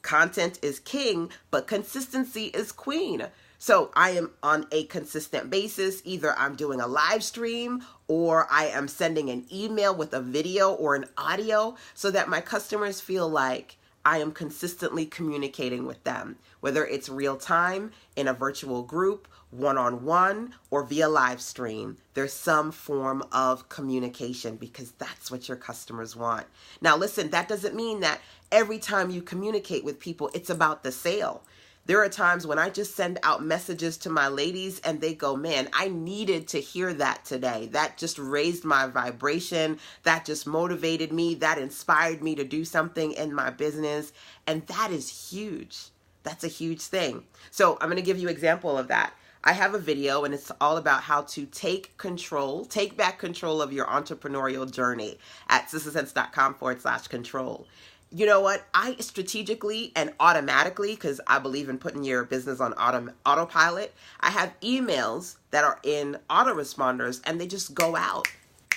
content is king, but consistency is queen. So I am on a consistent basis. Either I'm doing a live stream or I am sending an email with a video or an audio so that my customers feel like I am consistently communicating with them, whether it's real time, in a virtual group, one-on-one, or via live stream. There's some form of communication because that's what your customers want. Now listen, that doesn't mean that every time you communicate with people, it's about the sale. There are times when I just send out messages to my ladies and they go, man, I needed to hear that today. That just raised my vibration. That just motivated me. That inspired me to do something in my business. And that is huge. That's a huge thing. So I'm going to give you an example of that. I have a video and it's all about how to take back control of your entrepreneurial journey at sistersense.com/control. You know what? I strategically and automatically, because I believe in putting your business on autopilot, I have emails that are in autoresponders and they just go out.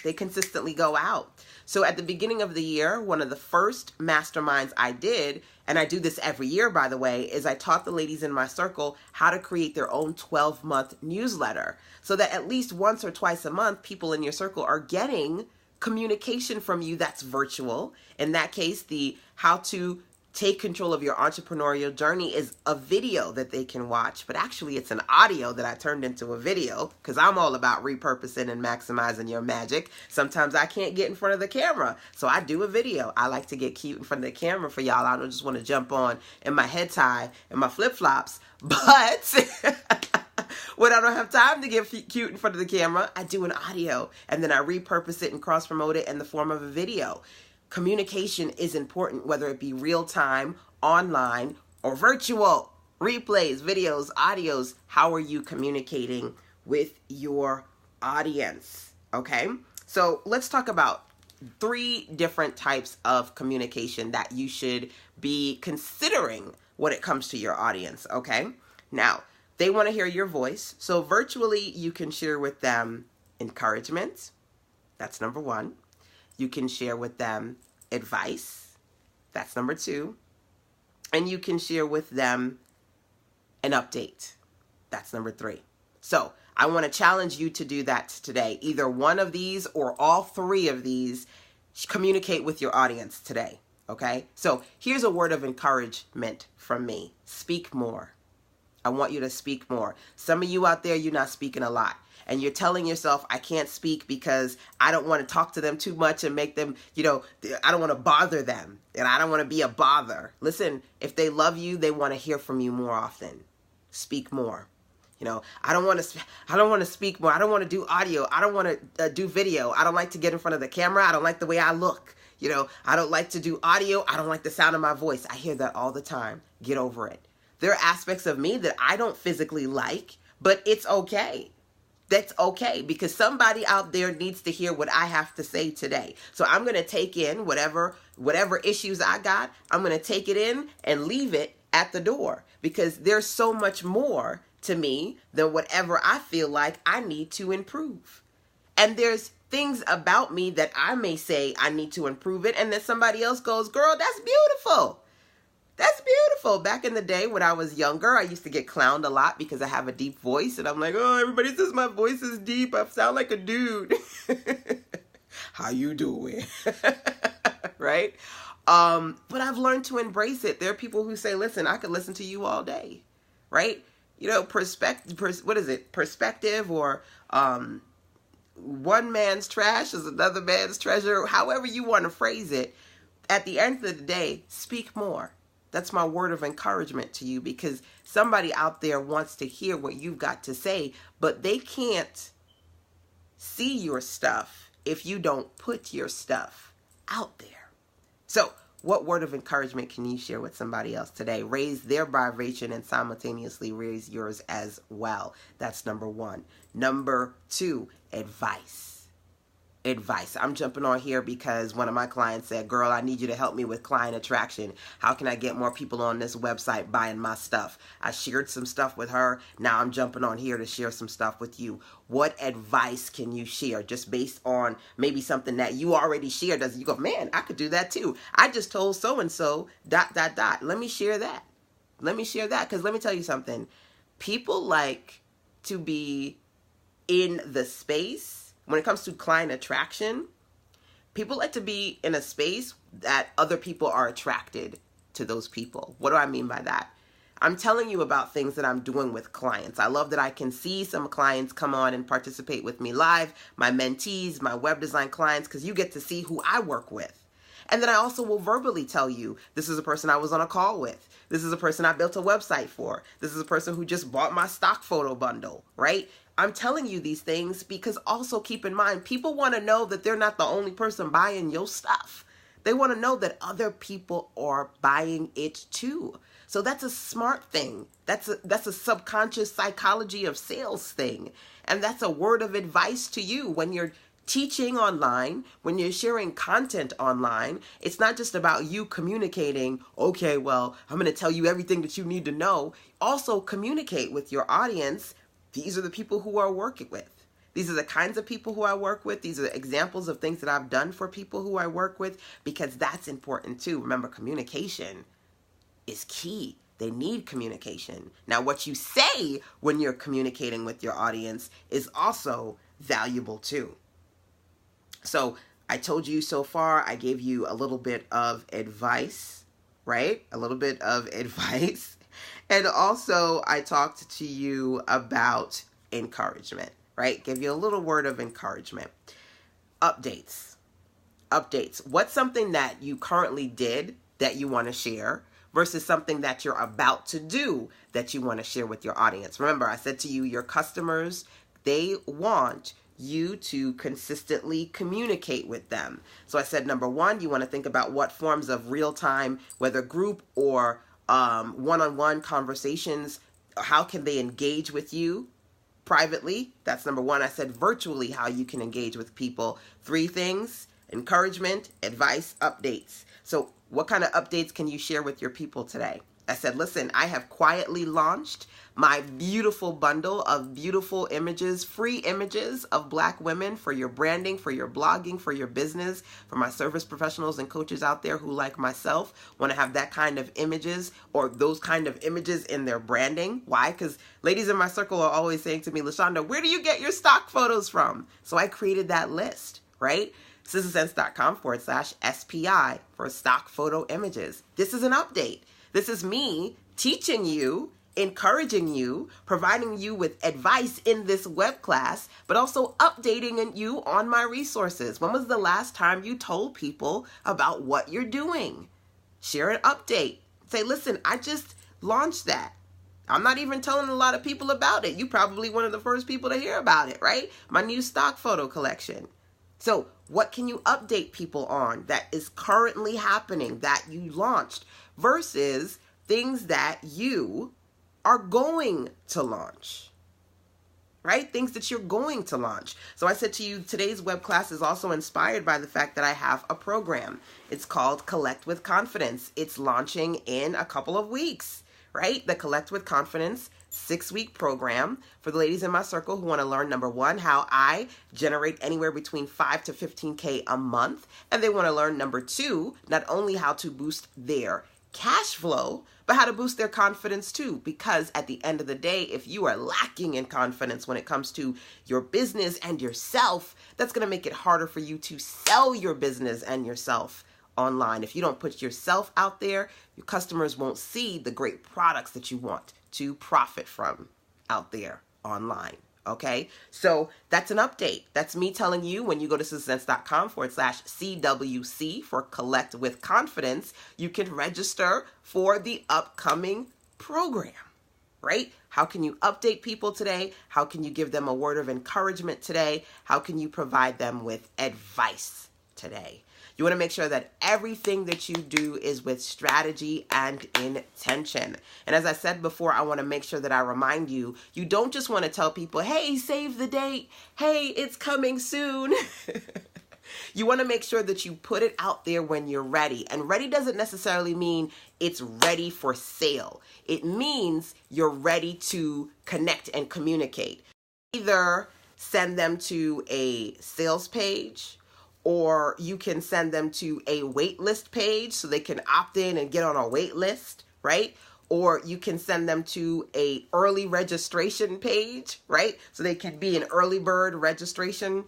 They consistently go out. So at the beginning of the year, one of the first masterminds I did, and I do this every year, by the way, is I taught the ladies in my circle how to create their own 12-month newsletter so that at least once or twice a month, people in your circle are getting communication from you that's virtual. In that case, the how to take control of your entrepreneurial journey is a video that they can watch, but actually it's an audio that I turned into a video because I'm all about repurposing and maximizing your magic. Sometimes I can't get in front of the camera, so I do a video. I like to get cute in front of the camera for y'all. I don't just want to jump on in my head tie and my flip-flops, but when I don't have time to get cute in front of the camera, I do an audio and then I repurpose it and cross-promote it in the form of a video. Communication is important, whether it be real time, online, or virtual. Replays, videos, audios. How are you communicating with your audience? Okay, so let's talk about 3 different types of communication that you should be considering when it comes to your audience, okay? Now, they want to hear your voice. So virtually, you can share with them encouragement. That's number one. You can share with them advice. That's number two. And you can share with them an update. That's number three. So I want to challenge you to do that today. Either one of these or all three of these. Communicate with your audience today, okay? So here's a word of encouragement from me. Speak more. I want you to speak more. Some of you out there, you're not speaking a lot. And you're telling yourself, I can't speak because I don't want to talk to them too much and make them, I don't want to bother them. And I don't want to be a bother. Listen, if they love you, they want to hear from you more often. Speak more. I don't want to speak more. I don't want to do audio. I don't want to do video. I don't like to get in front of the camera. I don't like the way I look. I don't like to do audio. I don't like the sound of my voice. I hear that all the time. Get over it. There are aspects of me that I don't physically like, but it's okay. That's okay, because somebody out there needs to hear what I have to say today. So I'm going to take in whatever issues I got. I'm going to take it in and leave it at the door, because there's so much more to me than whatever I feel like I need to improve. And there's things about me that I may say I need to improve it, and then somebody else goes, girl, that's beautiful. That's beautiful. Back in the day when I was younger, I used to get clowned a lot because I have a deep voice, and I'm like, oh, everybody says my voice is deep. I sound like a dude. How you doing? Right? But I've learned to embrace it. There are people who say, listen, I could listen to you all day, right? Perspective, or one man's trash is another man's treasure. However you want to phrase it, at the end of the day, speak more. That's my word of encouragement to you, because somebody out there wants to hear what you've got to say, but they can't see your stuff if you don't put your stuff out there. So what word of encouragement can you share with somebody else today? Raise their vibration and simultaneously raise yours as well. That's number one. Number two, advice. I'm jumping on here because one of my clients said, girl, I need you to help me with client attraction. How can I get more people on this website buying my stuff? I shared some stuff with her. Now I'm jumping on here to share some stuff with you. What advice can you share just based on maybe something that you already shared? You go, man, I could do that too. I just told so-and-so ... Let me share that. Because let me tell you something. People like to be in the space. When it comes to client attraction, people like to be in a space that other people are attracted to those people. What do I mean by that? I'm telling you about things that I'm doing with clients. I love that I can see some clients come on and participate with me live, my mentees, my web design clients, because you get to see who I work with. And then I also will verbally tell you, this is a person I was on a call with. This is a person I built a website for. This is a person who just bought my stock photo bundle, right? I'm telling you these things because also keep in mind, people want to know that they're not the only person buying your stuff. They want to know that other people are buying it too. So that's a smart thing. That's a subconscious psychology of sales thing. And that's a word of advice to you when you're teaching online, when you're sharing content online. It's not just about you communicating, okay, well, I'm going to tell you everything that you need to know. Also communicate with your audience. These are the people who I work with. These are the kinds of people who I work with. These are examples of things that I've done for people who I work with, because that's important too. Remember, communication is key. They need communication. Now, what you say when you're communicating with your audience is also valuable too. So I told you so far, I gave you a little bit of advice, right? A little bit of advice. And also, I talked to you about encouragement, right? Give you a little word of encouragement. Updates. What's something that you currently did that you want to share versus something that you're about to do that you want to share with your audience? Remember, I said to you, your customers, they want you to consistently communicate with them. So I said, number one, you want to think about what forms of real-time, whether group or one-on-one conversations, how can they engage with you privately? That's number one. I said virtually, how you can engage with people. 3 things: encouragement, advice, updates. So what kind of updates can you share with your people today? I said, listen, I have quietly launched my beautiful bundle of beautiful images, free images of Black women for your branding, for your blogging, for your business, for my service professionals and coaches out there who, like myself, want to have that kind of images or those kind of images in their branding. Why? Because ladies in my circle are always saying to me, LaShanda, where do you get your stock photos from? So I created that list, right? SisterSense.com/SPI for stock photo images. This is an update. This is me teaching you, encouraging you, providing you with advice in this web class, but also updating you on my resources. When was the last time you told people about what you're doing? Share an update. Say, listen, I just launched that. I'm not even telling a lot of people about it. You probably one of the first people to hear about it, right? My new stock photo collection. So what can you update people on that is currently happening that you launched versus things that you are going to launch, right? Things that you're going to launch. So I said to you, today's web class is also inspired by the fact that I have a program. It's called Collect with Confidence. It's launching in a couple of weeks, right? The Collect with Confidence 6-week program for the ladies in my circle who want to learn, number one, how I generate anywhere between 5 to 15K a month. And they want to learn, number two, not only how to boost their cash flow, but how to boost their confidence too. Because at the end of the day, if you are lacking in confidence when it comes to your business and yourself, that's going to make it harder for you to sell your business and yourself online. If you don't put yourself out there, your customers won't see the great products that you want to profit from out there online. Okay, so that's an update. That's me telling you when you go to SisterSense.com/CWC for Collect with Confidence, you can register for the upcoming program, right? How can you update people today? How can you give them a word of encouragement today? How can you provide them with advice today? You want to make sure that everything that you do is with strategy and intention. And as I said before, I want to make sure that I remind you, you don't just want to tell people, hey, save the date. Hey, it's coming soon. You want to make sure that you put it out there when you're ready. And ready doesn't necessarily mean it's ready for sale. It means you're ready to connect and communicate. Either send them to a sales page, or you can send them to a wait list page so they can opt in and get on a wait list, right? Or you can send them to a early registration page, right? So they can be an early bird registration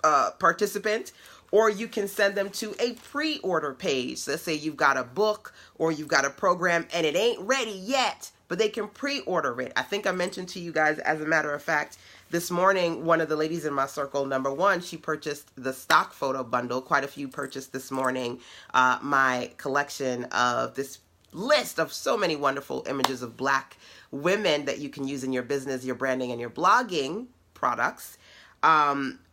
participant. Or you can send them to a pre-order page. Let's say you've got a book or you've got a program and it ain't ready yet, but they can pre-order it. I think I mentioned to you guys, as a matter of fact, this morning, one of the ladies in my circle, number one, she purchased the stock photo bundle. Quite a few purchased this morning my collection of this list of so many wonderful images of Black women that you can use in your business, your branding, and your blogging products.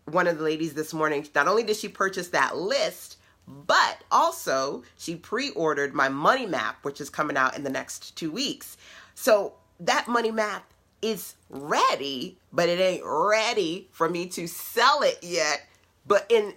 One of the ladies this morning, not only did she purchase that list, but also she pre-ordered my money map, which is coming out in the next 2 weeks. So that money map is ready, but it ain't ready for me to sell it yet. But in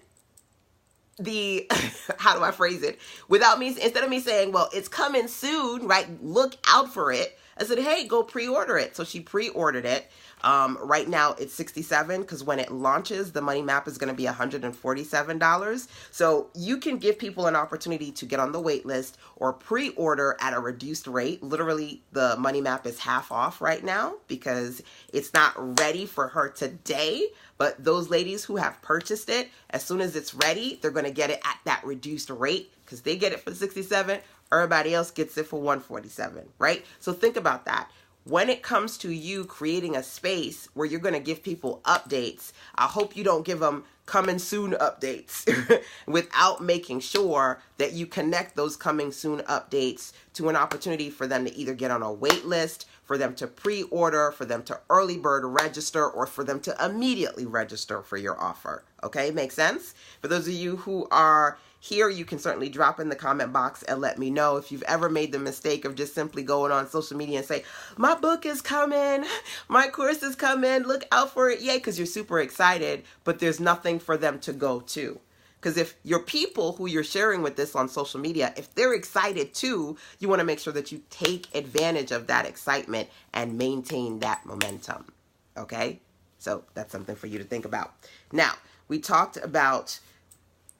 the, how do I phrase it? Without me, instead of me saying, well, it's coming soon, right? Look out for it. I said, hey, go pre-order it. So she pre-ordered it. Right now it's $67 because when it launches, the money map is going to be $147. So you can give people an opportunity to get on the wait list or pre-order at a reduced rate. Literally, the money map is half off right now because it's not ready for her today. But those ladies who have purchased it, as soon as it's ready, they're going to get it at that reduced rate because they get it for $67. Everybody else gets it for $147, right? So think about that. When it comes to you creating a space where you're going to give people updates, I hope you don't give them coming soon updates without making sure that you connect those coming soon updates to an opportunity for them to either get on a wait list, for them to pre-order, for them to early bird register, or for them to immediately register for your offer. Okay, makes sense? For those of you who are here, you can certainly drop in the comment box and let me know if you've ever made the mistake of just simply going on social media and say, my book is coming, my course is coming, look out for it, yay, because you're super excited, but there's nothing for them to go to. Because if your people who you're sharing with this on social media, if they're excited too, you want to make sure that you take advantage of that excitement and maintain that momentum. Okay? So that's something for you to think about. Now, we talked about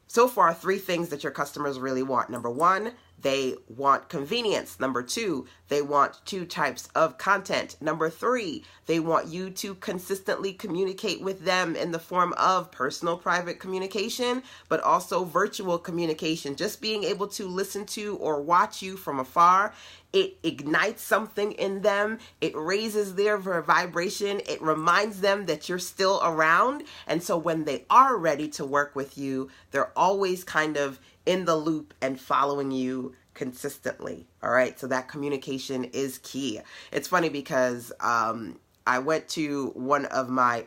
so far 3 things that your customers really want. Number 1, they want convenience. Number 2, they want 2 types of content. Number 3, they want you to consistently communicate with them in the form of personal private communication, but also virtual communication. Just being able to listen to or watch you from afar, it ignites something in them. It raises their vibration. It reminds them that you're still around. And so when they are ready to work with you, they're always kind of in the loop and following you consistently. All right. So that communication is key. It's funny because I went to one of my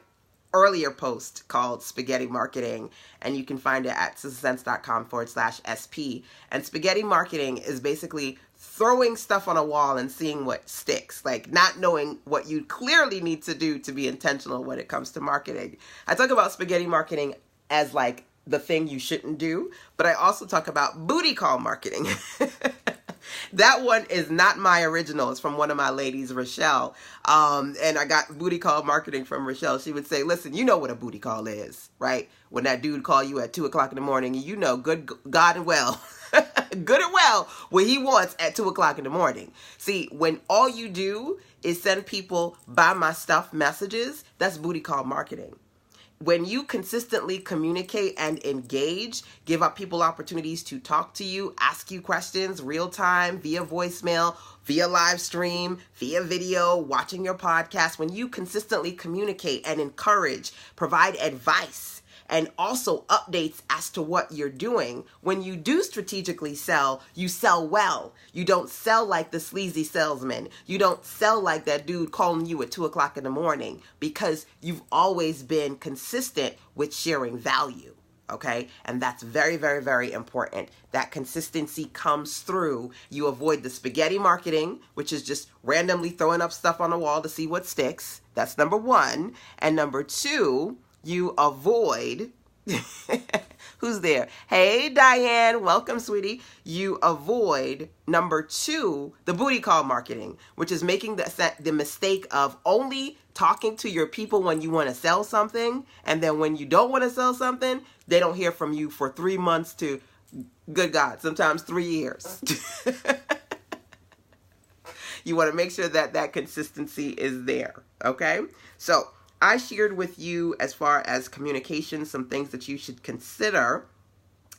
earlier posts called Spaghetti Marketing, and you can find it at sistersense.com/SP. And spaghetti marketing is basically throwing stuff on a wall and seeing what sticks, like not knowing what you clearly need to do to be intentional when it comes to marketing. I talk about spaghetti marketing as like the thing you shouldn't do, but I also talk about booty call marketing. That one is not my original. It's from one of my ladies, Rochelle. And I got booty call marketing from Rochelle. She would say, listen, you know what a booty call is, right? When that dude call you at 2 o'clock in the morning, you know, good God and well, good and well, what he wants at 2 o'clock in the morning. See, when all you do is send people buy my stuff messages, that's booty call marketing. When you consistently communicate and engage, give up people opportunities to talk to you, ask you questions real time, via voicemail, via live stream, via video, watching your podcast, when you consistently communicate and encourage, provide advice, and also updates as to what you're doing. When you do strategically sell, you sell well. You don't sell like the sleazy salesman. You don't sell like that dude calling you at 2 o'clock in the morning, because you've always been consistent with sharing value. Okay? And that's very, very, very important. That consistency comes through. You avoid the spaghetti marketing, which is just randomly throwing up stuff on the wall to see what sticks. That's number 1. And number 2, you avoid, who's there? Hey, Diane, welcome, sweetie. You avoid, number 2, the booty call marketing, which is making the mistake of only talking to your people when you want to sell something. And then when you don't want to sell something, they don't hear from you for 3 months to, good God, sometimes 3 years. You want to make sure that that consistency is there. Okay. So I shared with you, as far as communication, some things that you should consider.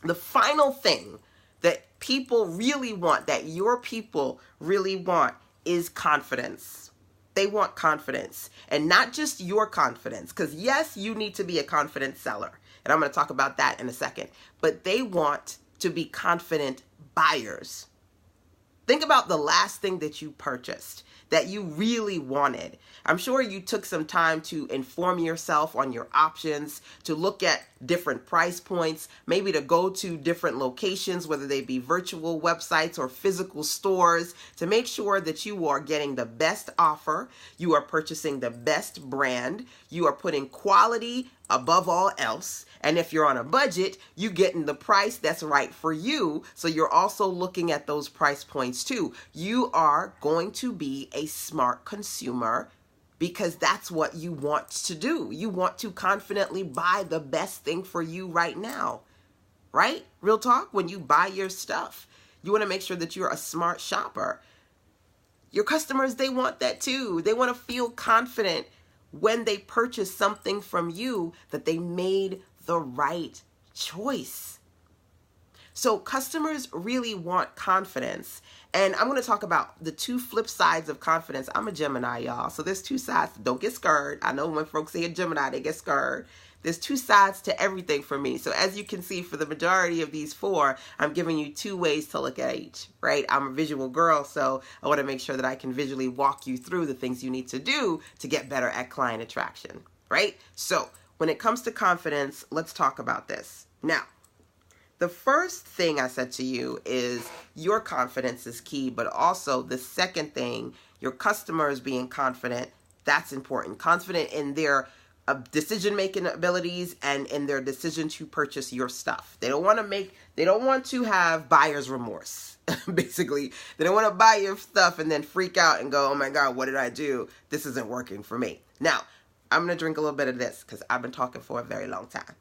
The final thing that people really want, that your people really want, is confidence. They want confidence, and not just your confidence, because yes, you need to be a confident seller, and I'm going to talk about that in a second, but they want to be confident buyers. Think about the last thing that you purchased that you really wanted. I'm sure you took some time to inform yourself on your options, to look at different price points, maybe to go to different locations, whether they be virtual websites or physical stores, to make sure that you are getting the best offer, you are purchasing the best brand, you are putting quality above all else. And if you're on a budget, you getting the price that's right for you. So you're also looking at those price points too. You are going to be a smart consumer, because that's what you want to do. You want to confidently buy the best thing for you right now, right? Real talk, when you buy your stuff, you want to make sure that you're a smart shopper. Your customers, they want that too. They want to feel confident when they purchase something from you that they made the right choice. So customers really want confidence. And I'm going to talk about the 2 flip sides of confidence. I'm a Gemini, y'all. So there's 2 sides. Don't get scared. I know when folks say a Gemini, they get scared. There's 2 sides to everything for me. So as you can see, for the majority of these 4, I'm giving you 2 ways to look at each, right? I'm a visual girl, so I want to make sure that I can visually walk you through the things you need to do to get better at client attraction, right? So when it comes to confidence, let's talk about this. Now, the first thing I said to you is your confidence is key, but also the second thing, your customers being confident, that's important. Confident in their decision-making abilities and in their decision to purchase your stuff. They don't want to have buyer's remorse. Basically, they don't want to buy your stuff and then freak out and go, oh my God, what did I do? This isn't working for me. Now, I'm going to drink a little bit of this because I've been talking for a very long time.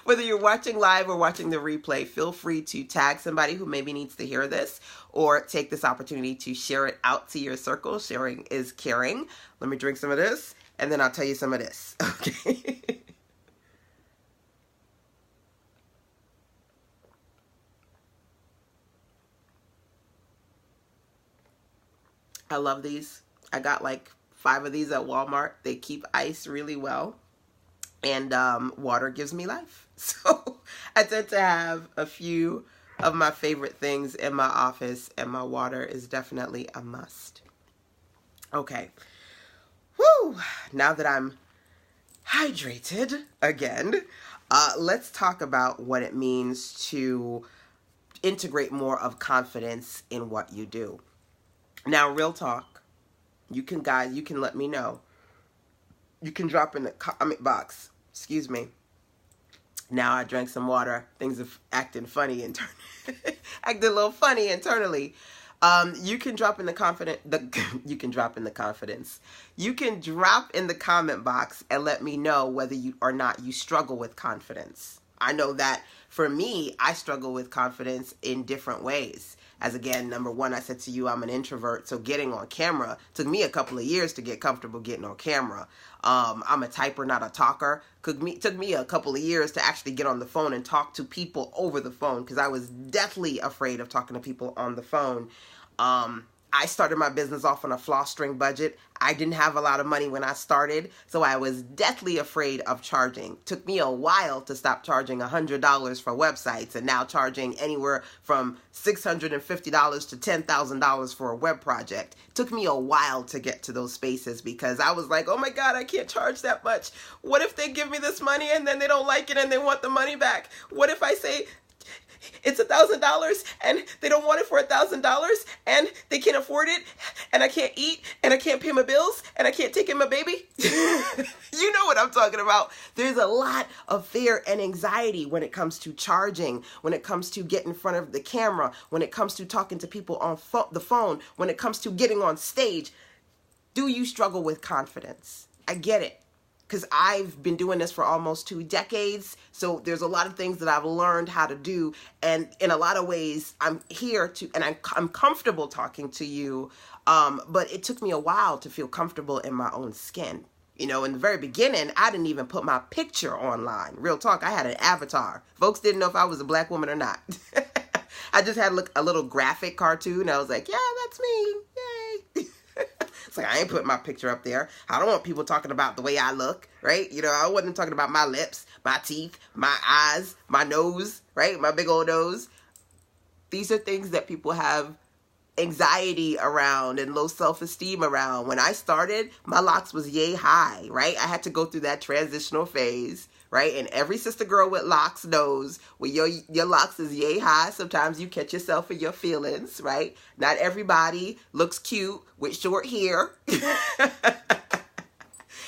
Whether you're watching live or watching the replay, feel free to tag somebody who maybe needs to hear this or take this opportunity to share it out to your circle. Sharing is caring. Let me drink some of this and then I'll tell you some of this. Okay. I love these. I got like 5 of these at Walmart. They keep ice really well. And water gives me life. So I tend to have a few of my favorite things in my office, and my water is definitely a must. Okay. Woo! Now that I'm hydrated again, let's talk about what it means to integrate more of confidence in what you do. Now, real talk, you can let me know. You can drop in the comment box. Excuse me. Now I drank some water. Things are acting funny acting a little funny internally. You can drop in the confidence. You can drop in the confidence. You can drop in the comment box and let me know whether you or not you struggle with confidence. I know that for me, I struggle with confidence in different ways. As again, number one, I said to you, I'm an introvert, so getting on camera took me a couple of years to get comfortable getting on camera. I'm a typer, not a talker. Took me a couple of years to actually get on the phone and talk to people over the phone because I was deathly afraid of talking to people on the phone. I started my business off on a floss string budget. I didn't have a lot of money when I started, so I was deathly afraid of charging. Took me a while to stop charging $100 for websites and now charging anywhere from $650 to $10,000 for a web project. Took me a while to get to those spaces because I was like, oh my God, I can't charge that much. What if they give me this money and then they don't like it and they want the money back? What if I say, it's $1,000 and they don't want it for $1,000 and they can't afford it and I can't eat and I can't pay my bills and I can't take in my baby? You know what I'm talking about. There's a lot of fear and anxiety when it comes to charging, when it comes to getting in front of the camera, when it comes to talking to people on the phone, when it comes to getting on stage. Do you struggle with confidence? I get it. Because I've been doing this for almost 2 decades. So there's a lot of things that I've learned how to do. And in a lot of ways, I'm here to, and I'm comfortable talking to you. But it took me a while to feel comfortable in my own skin. You know, in the very beginning, I didn't even put my picture online. Real talk, I had an avatar. Folks didn't know if I was a black woman or not. I just had a little graphic cartoon. I was like, yeah, that's me. Yay. It's like, I ain't putting my picture up there. I don't want people talking about the way I look, right? You know, I wasn't talking about my lips, my teeth, my eyes, my nose, right? My big old nose. These are things that people have anxiety around and low self-esteem around. When I started, my locks was yay high, right? I had to go through that transitional phase, right? And every sister girl with locks knows when your locks is yay high, sometimes you catch yourself in your feelings, right? Not everybody looks cute with short hair.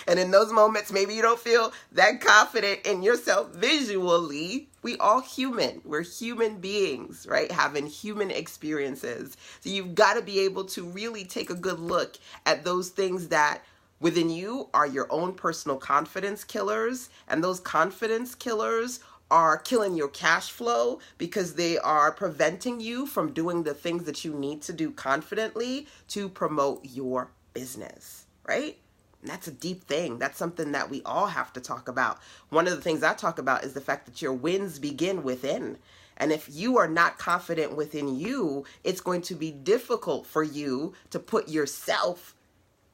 And in those moments, maybe you don't feel that confident in yourself visually. We all human. We're human beings, right? Having human experiences. So you've got to be able to really take a good look at those things that within you are your own personal confidence killers. And those confidence killers are killing your cash flow because they are preventing you from doing the things that you need to do confidently to promote your business, right? And that's a deep thing. That's something that we all have to talk about. One of the things I talk about is the fact that your wins begin within. And if you are not confident within you, it's going to be difficult for you to put yourself,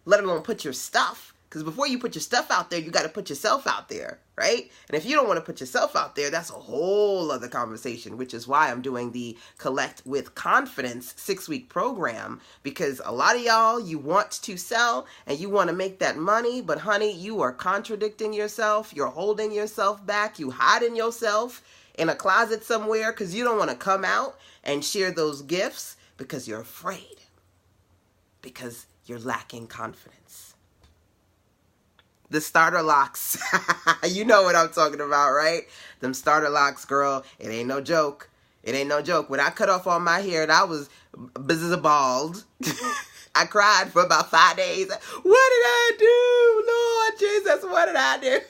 let alone put your stuff. Because before you put your stuff out there, you got to put yourself out there, right? And if you don't want to put yourself out there, that's a whole other conversation, which is why I'm doing the Collect with Confidence 6-week program. Because a lot of y'all, you want to sell and you want to make that money, but honey, you are contradicting yourself. You're holding yourself back. You hiding yourself in a closet somewhere because you don't want to come out and share those gifts because you're afraid, because you're lacking confidence. The starter locks. You know what I'm talking about, right? Them starter locks, girl. It ain't no joke. It ain't no joke. When I cut off all my hair and I was bald, I cried for about 5 days. What did I do? Lord Jesus, what did I do?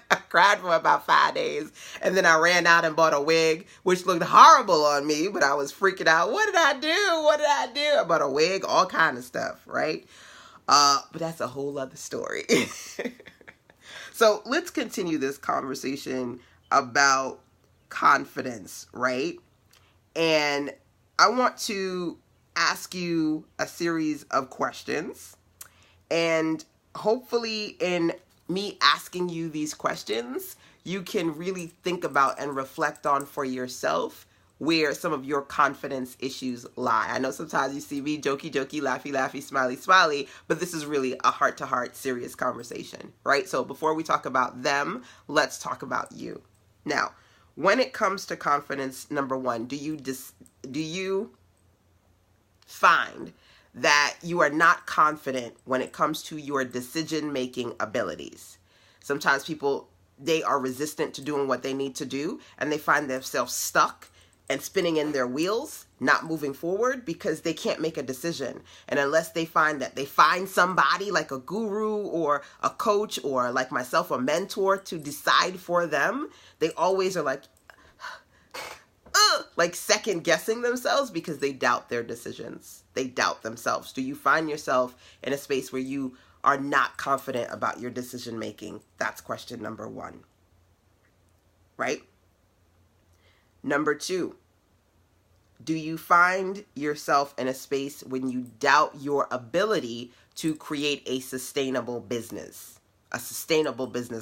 I cried for about 5 days. And then I ran out and bought a wig, which looked horrible on me, but I was freaking out. What did I do? What did I do? I bought a wig, all kind of stuff, right? But that's a whole other story. So let's continue this conversation about confidence, right? And I want to ask you a series of questions. And hopefully in me asking you these questions, you can really think about and reflect on for yourself where some of your confidence issues lie. I know sometimes you see me jokey, laughy, smiley, but this is really a heart-to-heart serious conversation, right? So before we talk about them, let's talk about you. Now, when it comes to confidence, number one, do you find that you are not confident when it comes to your decision-making abilities? Sometimes people, they are resistant to doing what they need to do, and they find themselves stuck and spinning in their wheels, not moving forward because they can't make a decision. And unless they find somebody like a guru or a coach or like myself, a mentor to decide for them, they always are like second guessing themselves because they doubt their decisions. They doubt themselves. Do you find yourself in a space where you are not confident about your decision making? That's question number one, right? Number two, do you find yourself in a space when you doubt your ability to create a sustainable business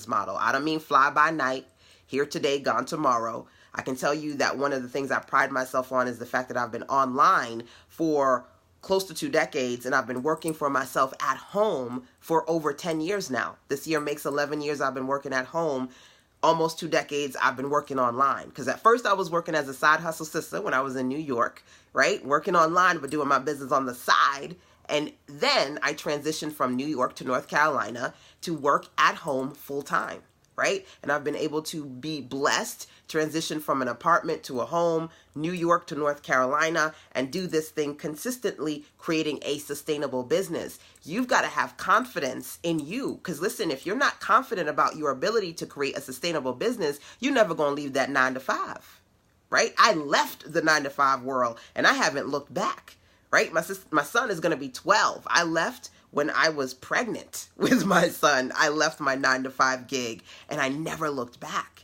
model? I don't mean fly by night, here today, gone tomorrow. I can tell you that one of the things I pride myself on is the fact that I've been online for close to 2 decades, and I've been working for myself at home for over 10 years now. This year makes 11 years I've been working at home. Almost 2 decades I've been working online. Because at first I was working as a side hustle sister when I was in New York, right? Working online but doing my business on the side. And then I transitioned from New York to North Carolina to work at home full time, right? And I've been able to be blessed, transition from an apartment to a home, New York to North Carolina, and do this thing consistently, creating a sustainable business. You've got to have confidence in you. Because listen, if you're not confident about your ability to create a sustainable business, you're never going to leave that 9 to 5, right? I left the 9 to 5 world and I haven't looked back, right? My son is going to be 12. I left when I was pregnant with my son. I left my 9 to 5 gig and I never looked back.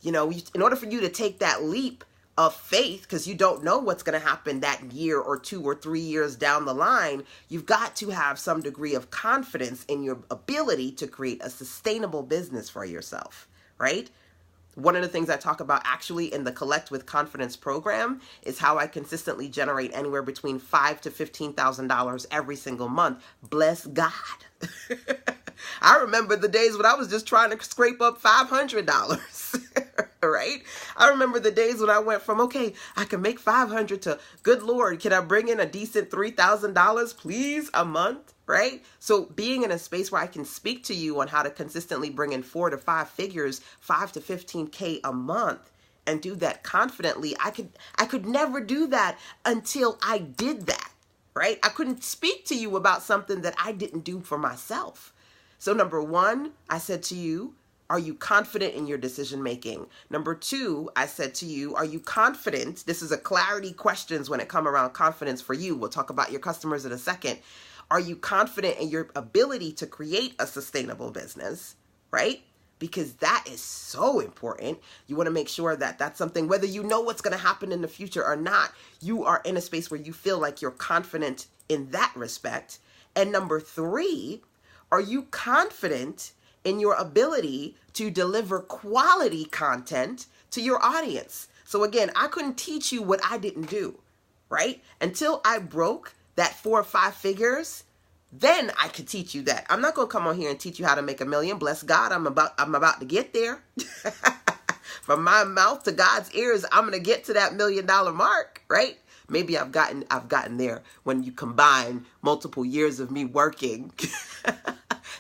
You know, in order for you to take that leap of faith, because you don't know what's going to happen that year or 2 or 3 years down the line, you've got to have some degree of confidence in your ability to create a sustainable business for yourself, right? One of the things I talk about actually in the Collect with Confidence program is how I consistently generate anywhere between $5,000 to $15,000 every single month. Bless God. I remember the days when I was just trying to scrape up $500, right? I remember the days when I went from, okay, I can make $500 to, good Lord, can I bring in a decent $3,000, please, a month, right? So being in a space where I can speak to you on how to consistently bring in 4 to 5 figures, 5 to 15K a month, and do that confidently, I could never do that until I did that, right? I couldn't speak to you about something that I didn't do for myself. So number one, I said to you, are you confident in your decision making? Number two, I said to you, are you confident? This is a clarity questions when it comes around confidence for you. We'll talk about your customers in a second. Are you confident in your ability to create a sustainable business, right? Because that is so important. You want to make sure that that's something, whether you know what's going to happen in the future or not, you are in a space where you feel like you're confident in that respect. And number three, are you confident in your ability to deliver quality content to your audience? So again, I couldn't teach you what I didn't do, right? Until I broke that 4 or 5 figures, then I could teach you that. I'm not going to come on here and teach you how to make $1 million. Bless God, I'm about to get there. From my mouth to God's ears, I'm going to get to that $1 million mark, right? Maybe I've gotten there when you combine multiple years of me working.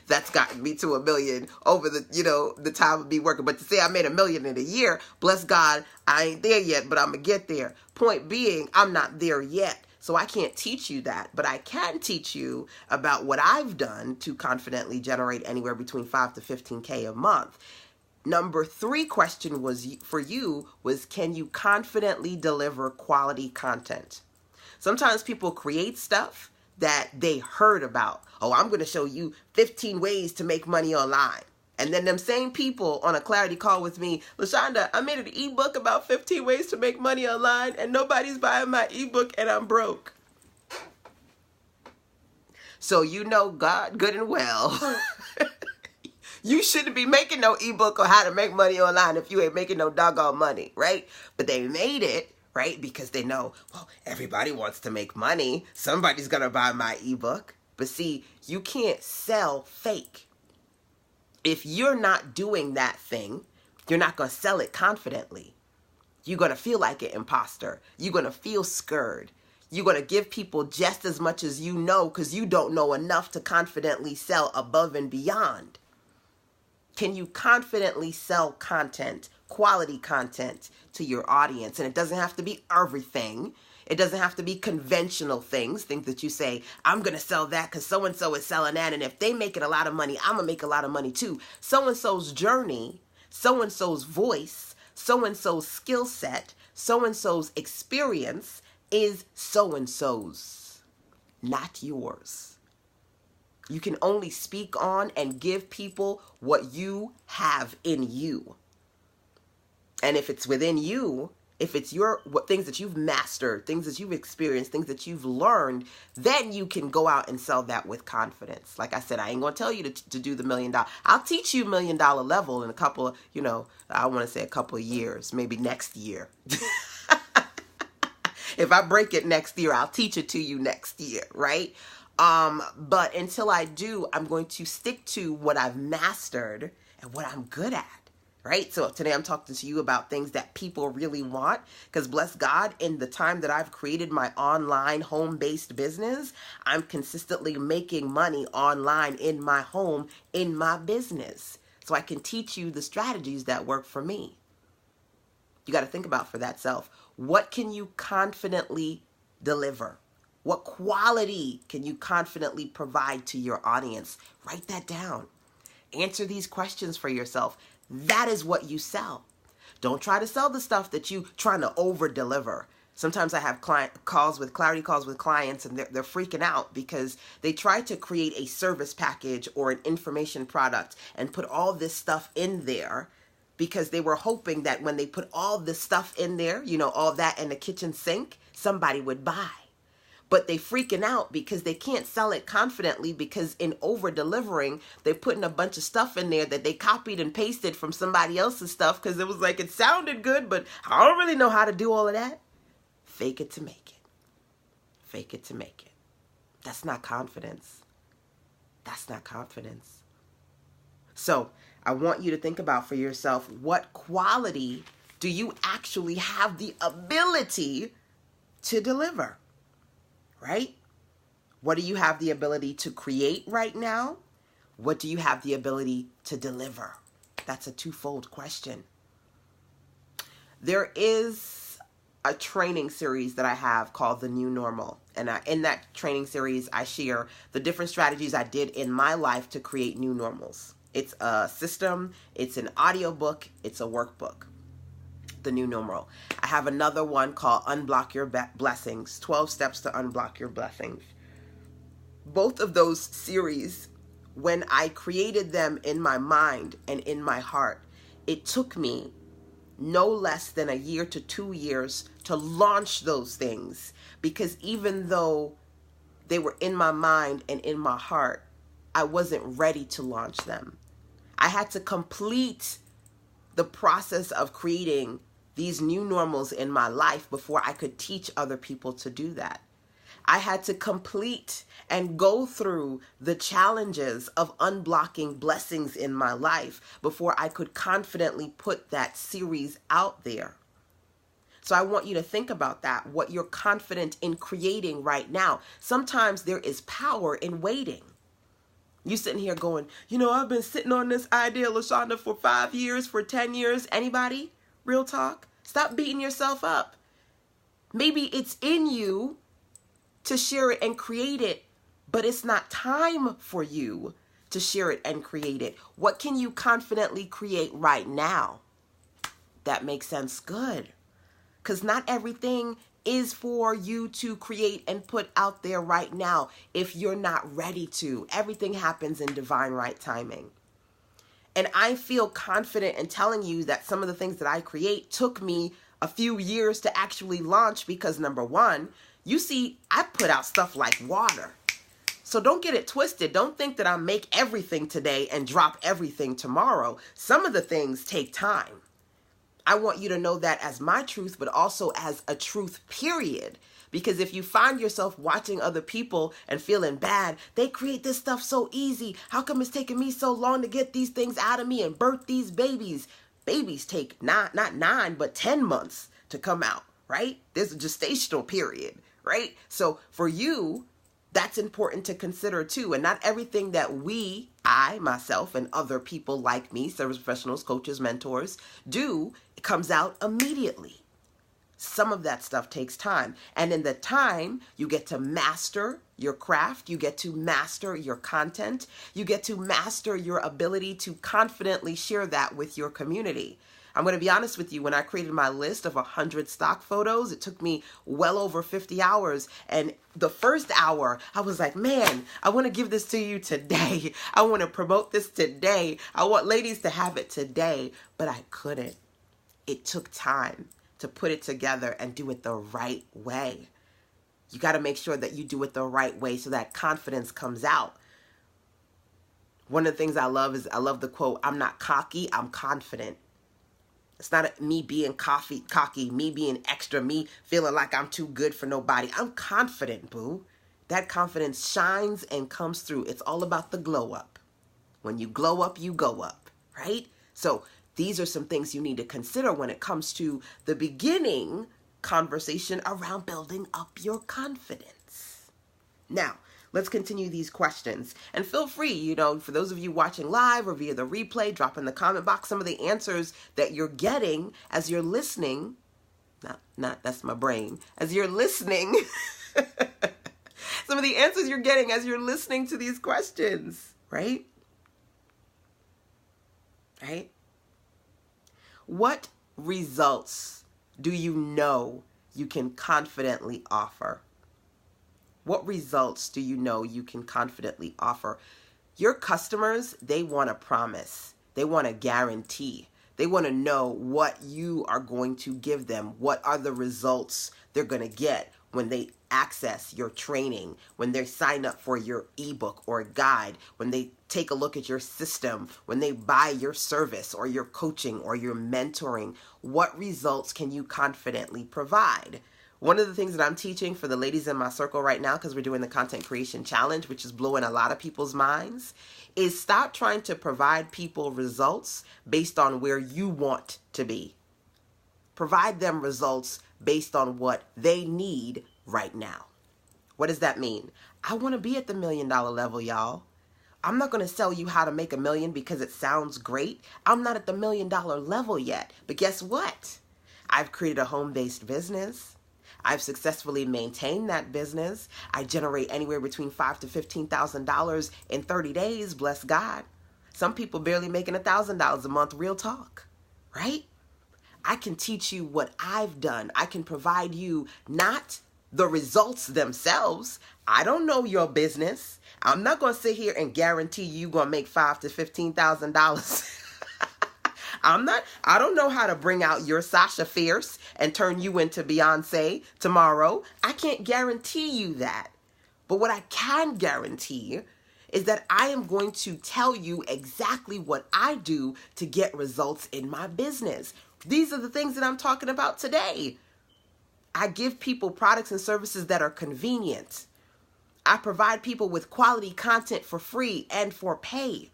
that's gotten me to $1 million over the time of me working. But to say I made $1 million in a year, bless God, I ain't there yet, but I'm going to get there. Point being, I'm not there yet. So I can't teach you that, but I can teach you about what I've done to confidently generate anywhere between 5 to 15K a month. Number 3 question for you was, can you confidently deliver quality content? Sometimes people create stuff that they heard about. Oh, I'm going to show you 15 ways to make money online. And then them same people on a clarity call with me, LaShanda, I made an ebook about 15 ways to make money online and nobody's buying my ebook and I'm broke. So you know God good and well. You shouldn't be making no ebook on how to make money online if you ain't making no doggone money, right? But they made it, right? Because they know, well, everybody wants to make money. Somebody's going to buy my ebook. But see, you can't sell fake. If you're not doing that thing, you're not going to sell it confidently. You're going to feel like an imposter. You're going to feel scared. You're going to give people just as much as you know because you don't know enough to confidently sell above and beyond. Can you confidently sell content, quality content to your audience? And it doesn't have to be everything. It doesn't have to be conventional things that you say, I'm going to sell that because so-and-so is selling that. And if they making a lot of money, I'm going to make a lot of money too. So-and-so's journey, so-and-so's voice, so-and-so's skill set, so-and-so's experience is so-and-so's, not yours. You can only speak on and give people what you have in you. And if it's within you, if it's things that you've mastered, things that you've experienced, things that you've learned, then you can go out and sell that with confidence. Like I said, I ain't going to tell you to do the $1 million. I'll teach you $1 million level in a couple of, I want to say a couple of years, maybe next year. If I break it next year, I'll teach it to you next year, right? But until I do, I'm going to stick to what I've mastered and what I'm good at, right? So today I'm talking to you about things that people really want, because bless God, in the time that I've created my online home-based business, I'm consistently making money online in my home, in my business. So I can teach you the strategies that work for me. You got to think about for that self. What can you confidently deliver? What quality can you confidently provide to your audience? Write that down. Answer these questions for yourself. That is what you sell. Don't try to sell the stuff that you trying to over deliver. Sometimes I have clarity calls with clients and they're freaking out because they try to create a service package or an information product and put all this stuff in there because they were hoping that when they put all this stuff in there, all that in the kitchen sink, somebody would buy. But they freaking out because they can't sell it confidently because in over-delivering, they're putting a bunch of stuff in there that they copied and pasted from somebody else's stuff because it was like, it sounded good, but I don't really know how to do all of that. Fake it to make it. Fake it to make it. That's not confidence. That's not confidence. So I want you to think about for yourself, what quality do you actually have the ability to deliver? Right? What do you have the ability to create right now? What do you have the ability to deliver? That's a twofold question. There is a training series that I have called The New Normal. And in that training series, I share the different strategies I did in my life to create new normals. It's a system, it's an audiobook, it's a workbook. The New Normal. I have another one called Unblock Your Blessings, 12 Steps to Unblock Your Blessings. Both of those series, when I created them in my mind and in my heart, it took me no less than a year to 2 years to launch those things, because even though they were in my mind and in my heart, I wasn't ready to launch them. I had to complete the process of creating these new normals in my life before I could teach other people to do that. I had to complete and go through the challenges of unblocking blessings in my life before I could confidently put that series out there. So I want you to think about that, what you're confident in creating right now. Sometimes there is power in waiting. You sitting here going, I've been sitting on this idea, LaShanda, for 5 years, for 10 years. Anybody? Real talk? Stop beating yourself up. Maybe it's in you to share it and create it, but it's not time for you to share it and create it. What can you confidently create right now? That makes sense. Good. Because not everything is for you to create and put out there right now if you're not ready to. Everything happens in divine right timing. And I feel confident in telling you that some of the things that I create took me a few years to actually launch because, number one, you see, I put out stuff like water. So don't get it twisted. Don't think that I make everything today and drop everything tomorrow. Some of the things take time. I want you to know that as my truth, but also as a truth, period. Because if you find yourself watching other people and feeling bad, they create this stuff so easy. How come it's taking me so long to get these things out of me and birth these babies? Babies take not 9, but 10 months to come out, right? There's a gestational period, right? So for you, that's important to consider too. And not everything that I, myself, and other people like me, service professionals, coaches, mentors, do, it comes out immediately. Some of that stuff takes time. And in the time, you get to master your craft. You get to master your content. You get to master your ability to confidently share that with your community. I'm going to be honest with you. When I created my list of 100 stock photos, it took me well over 50 hours. And the first hour, I was like, man, I want to give this to you today. I want to promote this today. I want ladies to have it today. But I couldn't. It took time to put it together and do it the right way. You got to make sure that you do it the right way so that confidence comes out. One of the things I love the quote, I'm not cocky, I'm confident. It's not me being cocky, me being extra, me feeling like I'm too good for nobody. I'm confident, boo. That confidence shines and comes through. It's all about the glow up. When you glow up, you go up, right? So these are some things you need to consider when it comes to the beginning conversation around building up your confidence. Now, let's continue these questions. And feel free, for those of you watching live or via the replay, drop in the comment box some of the answers that you're getting as you're listening. That's my brain. As you're listening. Some of the answers you're getting as you're listening to these questions, right? Right? What results do you know you can confidently offer? What results do you know you can confidently offer? Your customers, they want a promise. They want a guarantee. They want to know what you are going to give them. What are the results they're going to get when they access your training, when they sign up for your ebook or guide, when they take a look at your system, when they buy your service or your coaching or your mentoring. What results can you confidently provide? One of the things that I'm teaching for the ladies in my circle right now, because we're doing the content creation challenge, which is blowing a lot of people's minds, is stop trying to provide people results based on where you want to be. Provide them results based on what they need right now. What does that mean? I want to be at the $1 million level, y'all. I'm not going to sell you how to make $1 million because it sounds great. I'm not at the $1 million level yet. But guess what? I've created a home-based business. I've successfully maintained that business. I generate anywhere between $5,000 to $15,000 in 30 days, bless God. Some people barely making $1,000 a month, real talk, right? I can teach you what I've done. I can provide you not the results themselves. I don't know your business. I'm not going to sit here and guarantee you're going to make $5,000 to $15,000. I don't know how to bring out your Sasha Fierce and turn you into Beyonce tomorrow. I can't guarantee you that. But what I can guarantee is that I am going to tell you exactly what I do to get results in my business. These are the things that I'm talking about today. I give people products and services that are convenient. I provide people with quality content for free and for pay.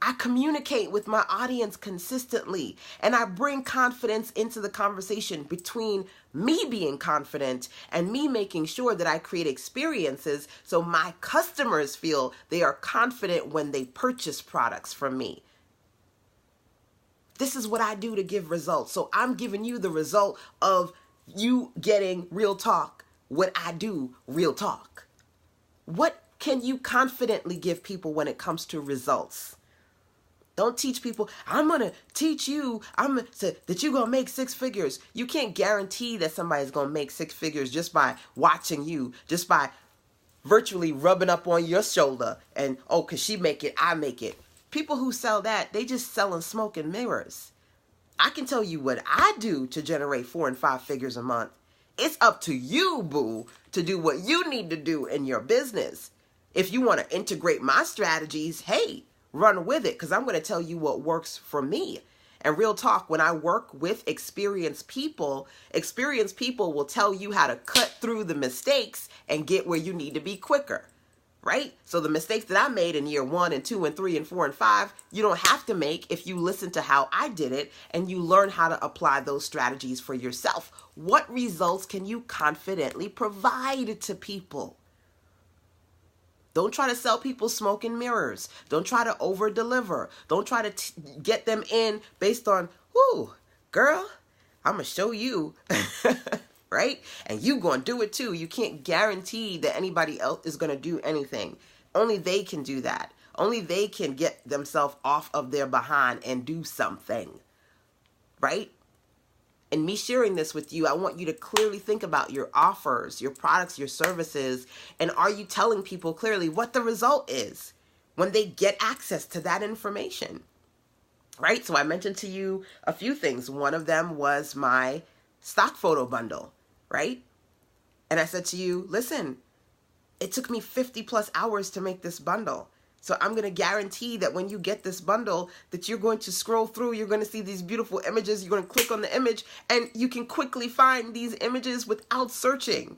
I communicate with my audience consistently, and I bring confidence into the conversation between me being confident and me making sure that I create experiences so my customers feel they are confident when they purchase products from me. This is what I do to give results. So I'm giving you the result of you getting real talk. What I do, real talk. What can you confidently give people when it comes to results? Don't teach people, I'm going to teach you that you're going to make six figures. You can't guarantee that somebody's going to make six figures just by watching you, just by virtually rubbing up on your shoulder and, oh, because she make it, I make it. People who sell that, they just selling smoke and mirrors. I can tell you what I do to generate 4 and 5 figures a month. It's up to you, boo, to do what you need to do in your business. If you want to integrate my strategies, hey, run with it, because I'm going to tell you what works for me. And real talk, when I work with experienced people will tell you how to cut through the mistakes and get where you need to be quicker, right? So the mistakes that I made in year 1 and 2 and 3 and 4 and 5, you don't have to make if you listen to how I did it and you learn how to apply those strategies for yourself. What results can you confidently provide to people? Don't try to sell people smoke and mirrors. Don't try to over deliver. Don't try to get them in based on, ooh, girl, I'm going to show you, right? And you going to do it too. You can't guarantee that anybody else is going to do anything. Only they can do that. Only they can get themselves off of their behind and do something, right? And me sharing this with you, I want you to clearly think about your offers, your products, your services, and are you telling people clearly what the result is when they get access to that information, right? So I mentioned to you a few things. One of them was my stock photo bundle, right? And I said to you, listen, it took me 50 plus hours to make this bundle. So I'm going to guarantee that when you get this bundle, that you're going to scroll through, you're going to see these beautiful images, you're going to click on the image, and you can quickly find these images without searching.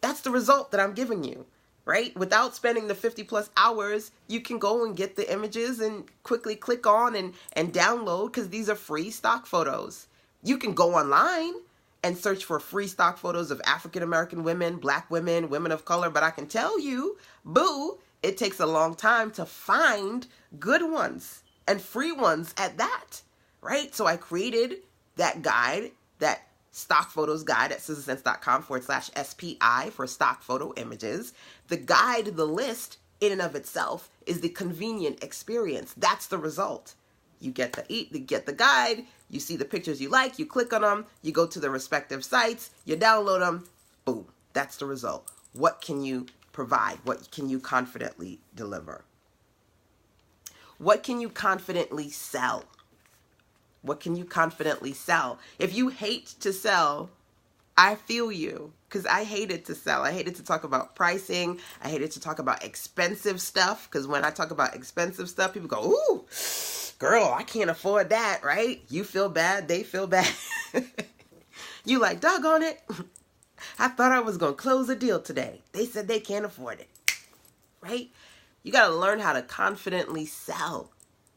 That's the result that I'm giving you, right? Without spending the 50 plus hours, you can go and get the images and quickly click on and download, because these are free stock photos. You can go online and search for free stock photos of African American women, Black women, women of color, but I can tell you, boo, it takes a long time to find good ones and free ones at that, right? So I created that guide, that stock photos guide at sizzlesense.com/SPI for stock photo images. The guide, the list in and of itself is the convenient experience. That's the result. You get the guide, you see the pictures you like, you click on them, you go to the respective sites, you download them, boom, that's the result. What can you provide? What can you confidently deliver? What can you confidently sell? What can you confidently sell? If you hate to sell, I feel you, because I hated to sell. I hated to talk about pricing. I hated to talk about expensive stuff, because when I talk about expensive stuff, people go, ooh, girl, I can't afford that, right? You feel bad, they feel bad. You like, doggone it. I thought I was going to close a deal today. They said they can't afford it, right? You got to learn how to confidently sell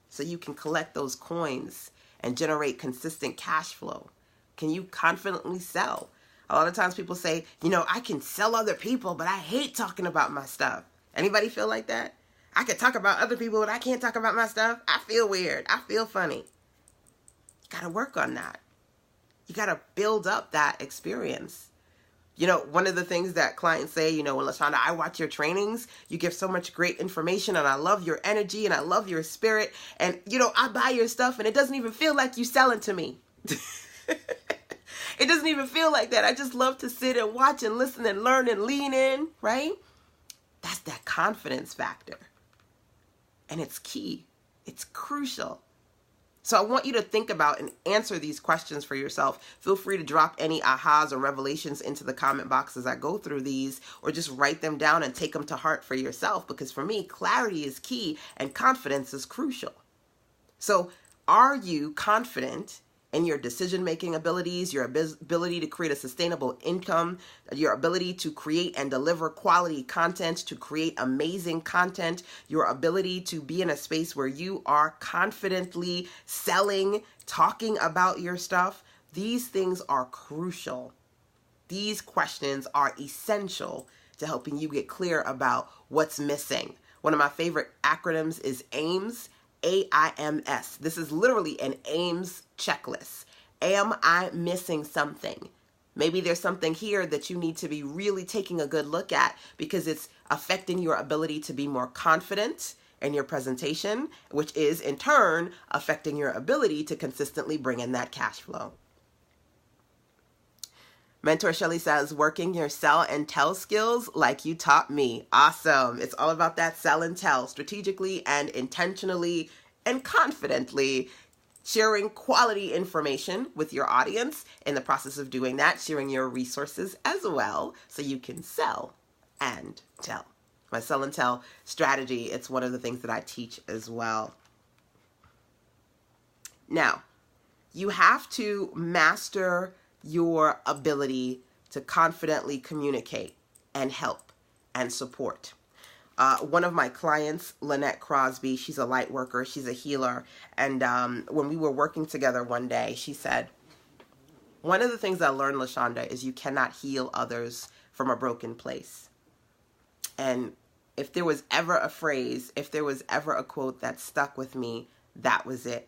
so you can collect those coins and generate consistent cash flow. Can you confidently sell? A lot of times people say, I can sell other people, but I hate talking about my stuff. Anybody feel like that? I can talk about other people, but I can't talk about my stuff. I feel weird. I feel funny. You got to work on that. You got to build up that experience. One of the things that clients say, well, LaShanda, I watch your trainings. You give so much great information, and I love your energy, and I love your spirit. And, I buy your stuff, and it doesn't even feel like you selling to me. It doesn't even feel like that. I just love to sit and watch and listen and learn and lean in, right? That's that confidence factor. And it's key. It's crucial. So I want you to think about and answer these questions for yourself. Feel free to drop any ahas or revelations into the comment box as I go through these, or just write them down and take them to heart for yourself. Because for me, clarity is key and confidence is crucial. So are you confident in your decision-making abilities, your ability to create a sustainable income, your ability to create and deliver quality content, to create amazing content, your ability to be in a space where you are confidently selling, talking about your stuff. These things are crucial. These questions are essential to helping you get clear about what's missing. One of my favorite acronyms is AIMS, AIMS. This is literally an AIMS checklist. Am I missing something? Maybe there's something here that you need to be really taking a good look at because it's affecting your ability to be more confident in your presentation, which is in turn affecting your ability to consistently bring in that cash flow. Mentor Shelly says, working your sell and tell skills like you taught me. Awesome. It's all about that sell and tell, strategically and intentionally and confidently sharing quality information with your audience. In the process of doing that, sharing your resources as well so you can sell and tell. My sell and tell strategy, it's one of the things that I teach as well. Now, you have to master your ability to confidently communicate and help and support. One of my clients, Lynette Crosby, she's a light worker, she's a healer, and when we were working together one day, she said, one of the things I learned, LaShanda, is you cannot heal others from a broken place. And if there was ever a phrase, if there was ever a quote that stuck with me, that was it.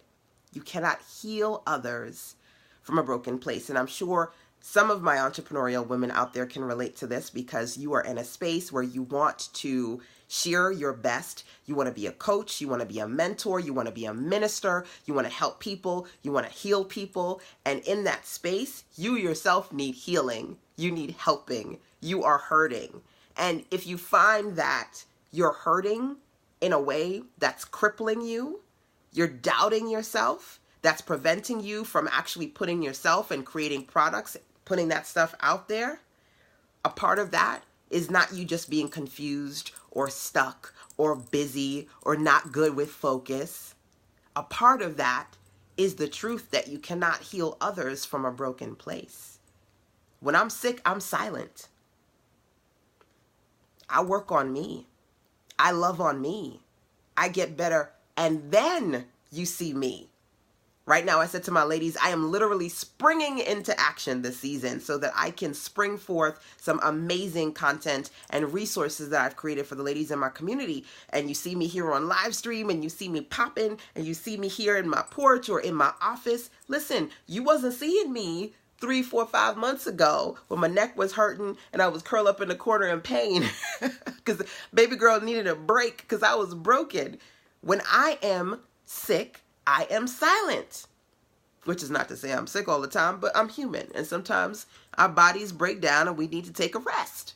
You cannot heal others from a broken place. And I'm sure some of my entrepreneurial women out there can relate to this because you are in a space where you want to share your best. You want to be a coach. You want to be a mentor. You want to be a minister. You want to help people. You want to heal people. And in that space, you yourself need healing. You need helping. You are hurting. And if you find that you're hurting in a way that's crippling you, you're doubting yourself, that's preventing you from actually putting yourself and creating products, putting that stuff out there, a part of that is not you just being confused or stuck or busy or not good with focus. A part of that is the truth that you cannot heal others from a broken place. When I'm sick, I'm silent. I work on me. I love on me. I get better, and then you see me. Right now, I said to my ladies, I am literally springing into action this season so that I can spring forth some amazing content and resources that I've created for the ladies in my community. And you see me here on live stream, and you see me popping, and you see me here in my porch or in my office. Listen, you wasn't seeing me 3, 4, 5 months ago when my neck was hurting and I was curled up in the corner in pain because baby girl needed a break because I was broken. When I am sick, I am silent, which is not to say I'm sick all the time, but I'm human. And sometimes our bodies break down and we need to take a rest.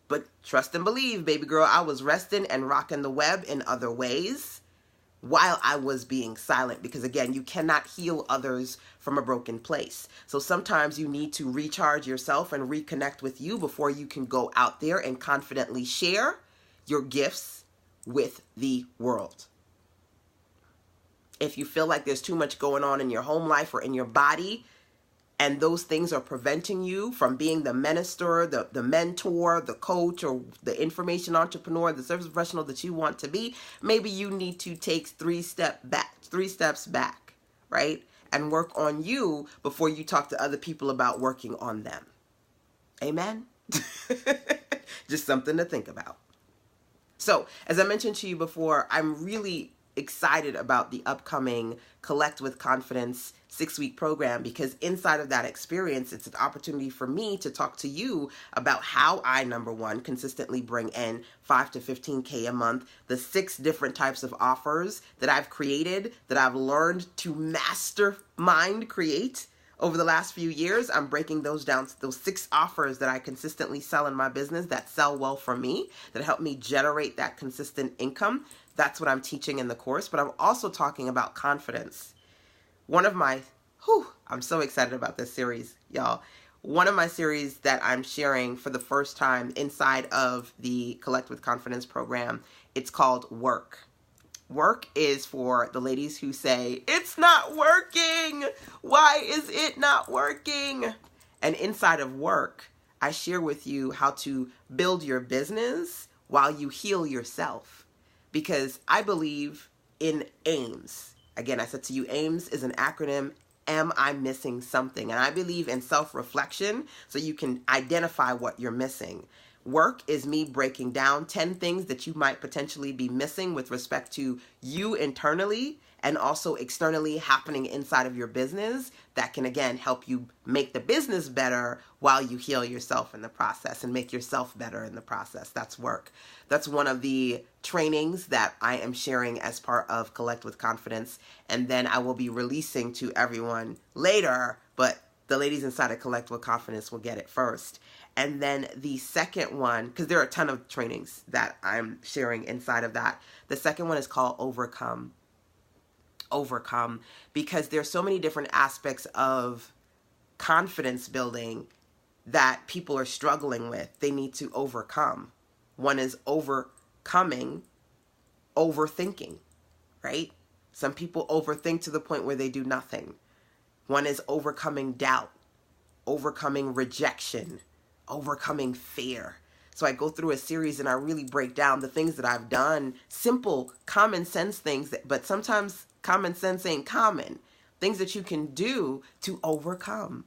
But trust and believe, baby girl, I was resting and rocking the web in other ways while I was being silent. Because again, you cannot heal others from a broken place. So sometimes you need to recharge yourself and reconnect with you before you can go out there and confidently share your gifts with the world. If you feel like there's too much going on in your home life or in your body, and those things are preventing you from being the minister, the mentor, the coach, or the information entrepreneur, the service professional that you want to be, maybe you need to take 3 steps back, right? And work on you before you talk to other people about working on them. Amen? Just something to think about. So, as I mentioned to you before, I'm really excited about the upcoming Collect with Confidence 6-week program because inside of that experience, it's an opportunity for me to talk to you about how I, number one, consistently bring in 5 to 15K a month, the 6 different types of offers that I've created, that I've learned to mastermind create over the last few years. I'm breaking those down to those 6 offers that I consistently sell in my business that sell well for me, that help me generate that consistent income. That's what I'm teaching in the course, but I'm also talking about confidence. One of my, I'm so excited about this series, y'all. One of my series that I'm sharing for the first time inside of the Collect with Confidence program, it's called Work. Work is for the ladies who say, it's not working. Why is it not working? And inside of work, I share with you how to build your business while you heal yourself. Because I believe in AIMS. Again, I said to you, AIMS is an acronym. Am I missing something? And I believe in self-reflection so you can identify what you're missing. Work is me breaking down 10 things that you might potentially be missing with respect to you internally and also externally happening inside of your business that can, again, help you make the business better while you heal yourself in the process and make yourself better in the process. That's work. That's one of the trainings that I am sharing as part of Collect with Confidence. And then I will be releasing to everyone later, but the ladies inside of Collect with Confidence will get it first. And then the second one, because there are a ton of trainings that I'm sharing inside of that. The second one is called Overcome. Overcome, because there's so many different aspects of confidence building that people are struggling with. They need to overcome. One is overcoming overthinking, right? Some people overthink to the point where they do nothing. One is overcoming doubt, overcoming rejection, overcoming fear. So I go through a series and I really break down the things that I've done, simple, common sense things, but sometimes common sense ain't common. Things that you can do to overcome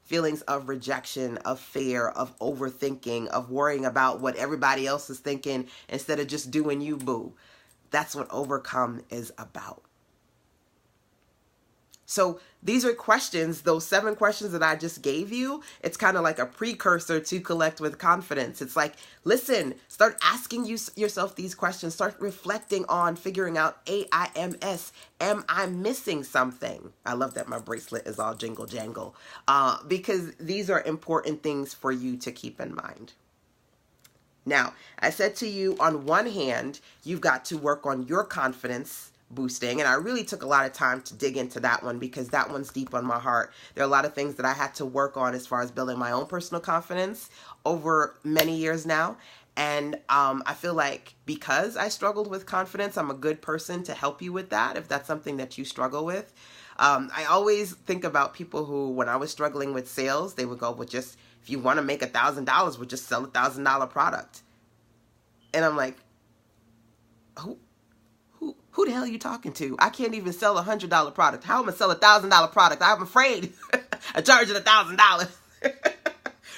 feelings of rejection, of fear, of overthinking, of worrying about what everybody else is thinking instead of just doing you, boo. That's what overcome is about. So these are questions, those 7 questions that I just gave you. It's kind of like a precursor to Collect with Confidence. It's like, listen, start asking yourself these questions. Start reflecting on figuring out AIMS. Am I missing something? I love that my bracelet is all jingle jangle because these are important things for you to keep in mind. Now, I said to you, on one hand, you've got to work on your confidence boosting. And I really took a lot of time to dig into that one because that one's deep on my heart. There are a lot of things that I had to work on as far as building my own personal confidence over many years now. And I feel like because I struggled with confidence, I'm a good person to help you with that if that's something that you struggle with. I always think about people who, when I was struggling with sales, they would go, well, just if you want to make $1,000, we'll just sell $1,000 product. And I'm like, who the hell are you talking to? I can't even sell $100 product. How am I going to sell $1,000 product? I'm afraid of charging $1,000.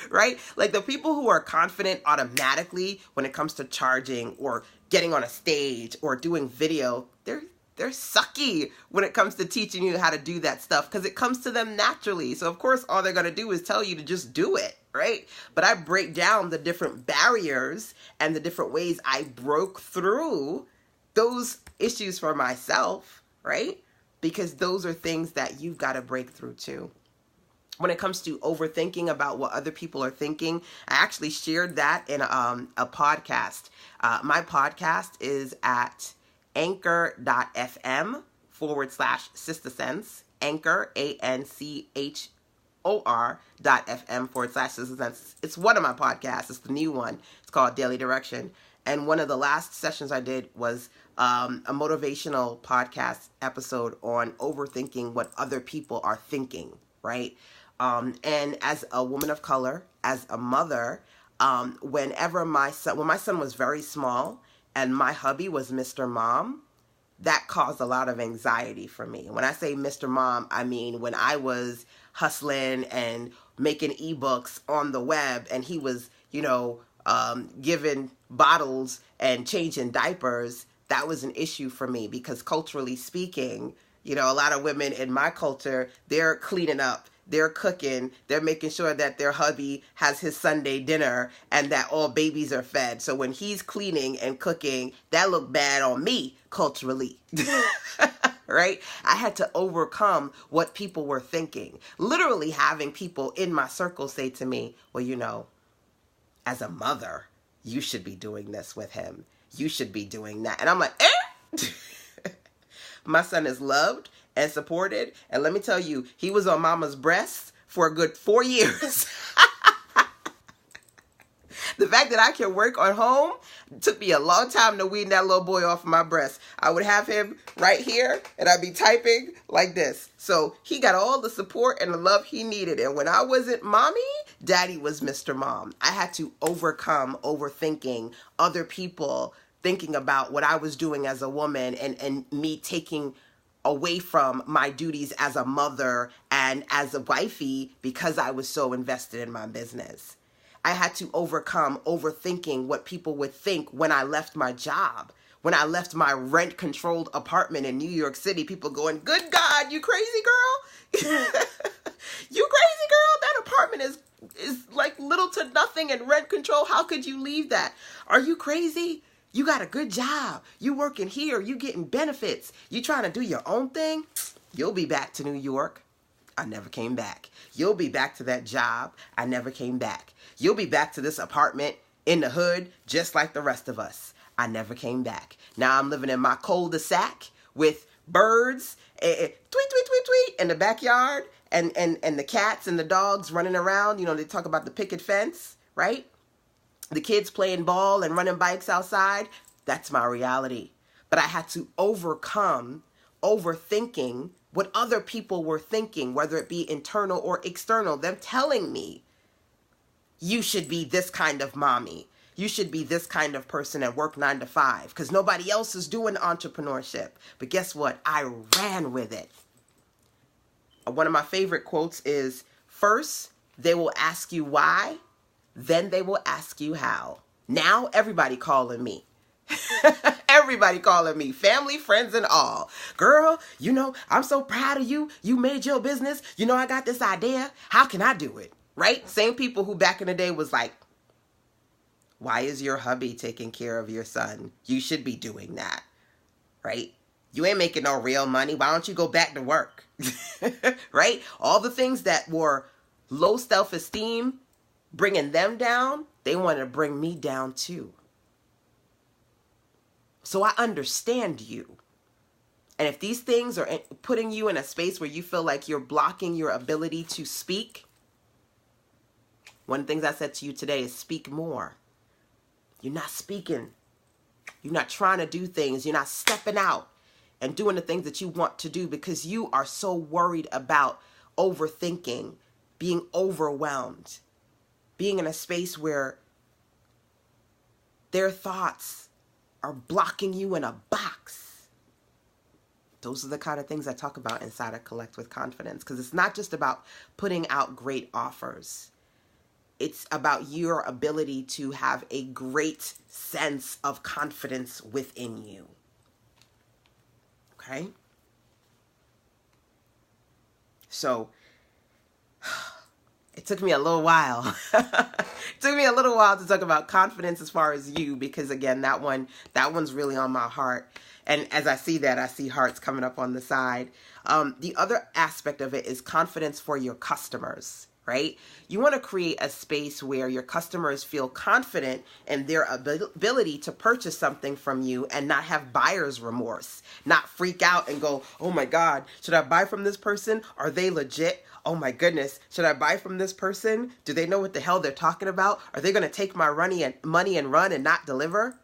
Right? Like the people who are confident automatically when it comes to charging or getting on a stage or doing video, they're sucky when it comes to teaching you how to do that stuff because it comes to them naturally. So of course, all they're going to do is tell you to just do it, right? But I break down the different barriers and the different ways I broke through those issues for myself, right? Because those are things that you've got to break through too. When it comes to overthinking about what other people are thinking, I actually shared that in a podcast. My podcast is at anchor.fm/SistaSense, Anchor, ANCHOR.FM/SistaSense. It's one of my podcasts. It's the new one. It's called Daily Direction. And one of the last sessions I did was a motivational podcast episode on overthinking what other people are thinking, right? And as a woman of color, as a mother, when my son was very small and my hubby was Mr. Mom, that caused a lot of anxiety for me. When I say Mr. Mom, I mean when I was hustling and making ebooks on the web and he was, giving bottles and changing diapers, that was an issue for me because culturally speaking, a lot of women in my culture, they're cleaning up, they're cooking, they're making sure that their hubby has his Sunday dinner and that all babies are fed. So when he's cleaning and cooking, that looked bad on me culturally, right? I had to overcome what people were thinking. Literally having people in my circle say to me, well, as a mother, you should be doing this with him. You should be doing that. And I'm like, My son is loved and supported. And let me tell you, he was on mama's breast for a good 4 years. The fact that I can work on home took me a long time to wean that little boy off of my breast. I would have him right here and I'd be typing like this. So he got all the support and the love he needed. And when I wasn't mommy, daddy was Mr. Mom. I had to overcome overthinking, other people thinking about what I was doing as a woman, and me taking away from my duties as a mother and as a wifey because I was so invested in my business. I had to overcome overthinking what people would think when I left my job. When I left my rent-controlled apartment in New York City, people going, good God, you crazy girl? You crazy girl? That apartment is like little to nothing in rent control. How could you leave that? Are you crazy? You got a good job. You working here. You getting benefits. You trying to do your own thing. You'll be back to New York. I never came back. You'll be back to that job. I never came back. You'll be back to this apartment in the hood just like the rest of us. I never came back. Now I'm living in my cul-de-sac with birds, tweet, tweet, tweet, tweet, in the backyard, and the cats and the dogs running around. You know, they talk about the picket fence, right? The kids playing ball and running bikes outside. That's my reality. But I had to overcome overthinking what other people were thinking, whether it be internal or external. Them telling me, you should be this kind of mommy. You should be this kind of person and work 9 to 5 because nobody else is doing entrepreneurship. But guess what? I ran with it. One of my favorite quotes is, first, they will ask you why. Then they will ask you how. Now everybody calling me. Everybody calling me. Family, friends, and all. Girl, you know, I'm so proud of you. You made your business. You know, I got this idea. How can I do it? Right? Same people who back in the day was like, why is your hubby taking care of your son? You should be doing that. Right? You ain't making no real money. Why don't you go back to work? Right? All the things that were low self-esteem, bringing them down, they want to bring me down too. So I understand you. And if these things are putting you in a space where you feel like you're blocking your ability to speak, one of the things I said to you today is speak more. You're not speaking. You're not trying to do things. You're not stepping out and doing the things that you want to do because you are so worried about overthinking, being overwhelmed, being in a space where their thoughts are blocking you in a box. Those are the kind of things I talk about inside of Collect with Confidence, because it's not just about putting out great offers. It's about your ability to have a great sense of confidence within you. Okay? So, it took me a little while. It took me a little while to talk about confidence as far as you, because again, that one's really on my heart. And as I see that, I see hearts coming up on the side. The other aspect of it is confidence for your customers, right? You want to create a space where your customers feel confident in their ability to purchase something from you and not have buyer's remorse, not freak out and go, oh my God, should I buy from this person? Are they legit? Oh my goodness, should I buy from this person? Do they know what the hell they're talking about? Are they going to take my money and run and not deliver?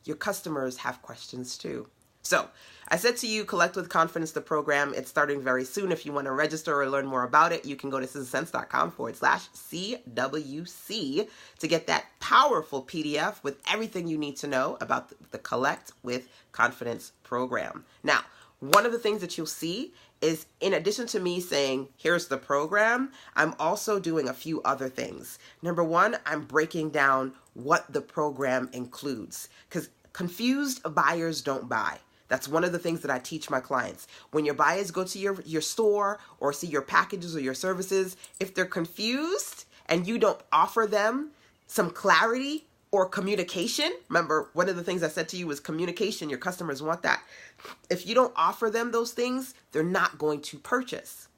Your customers have questions too. So I said to you, Collect with Confidence, the program. It's starting very soon. If you want to register or learn more about it, you can go to citizensense.com/CWC to get that powerful PDF with everything you need to know about the Collect with Confidence program. Now, one of the things that you'll see is, in addition to me saying, here's the program, I'm also doing a few other things. Number one, I'm breaking down what the program includes, because confused buyers don't buy. That's one of the things that I teach my clients. When your buyers go to your store or see your packages or your services, if they're confused and you don't offer them some clarity or communication, remember, one of the things I said to you was communication. Your customers want that. If you don't offer them those things, they're not going to purchase.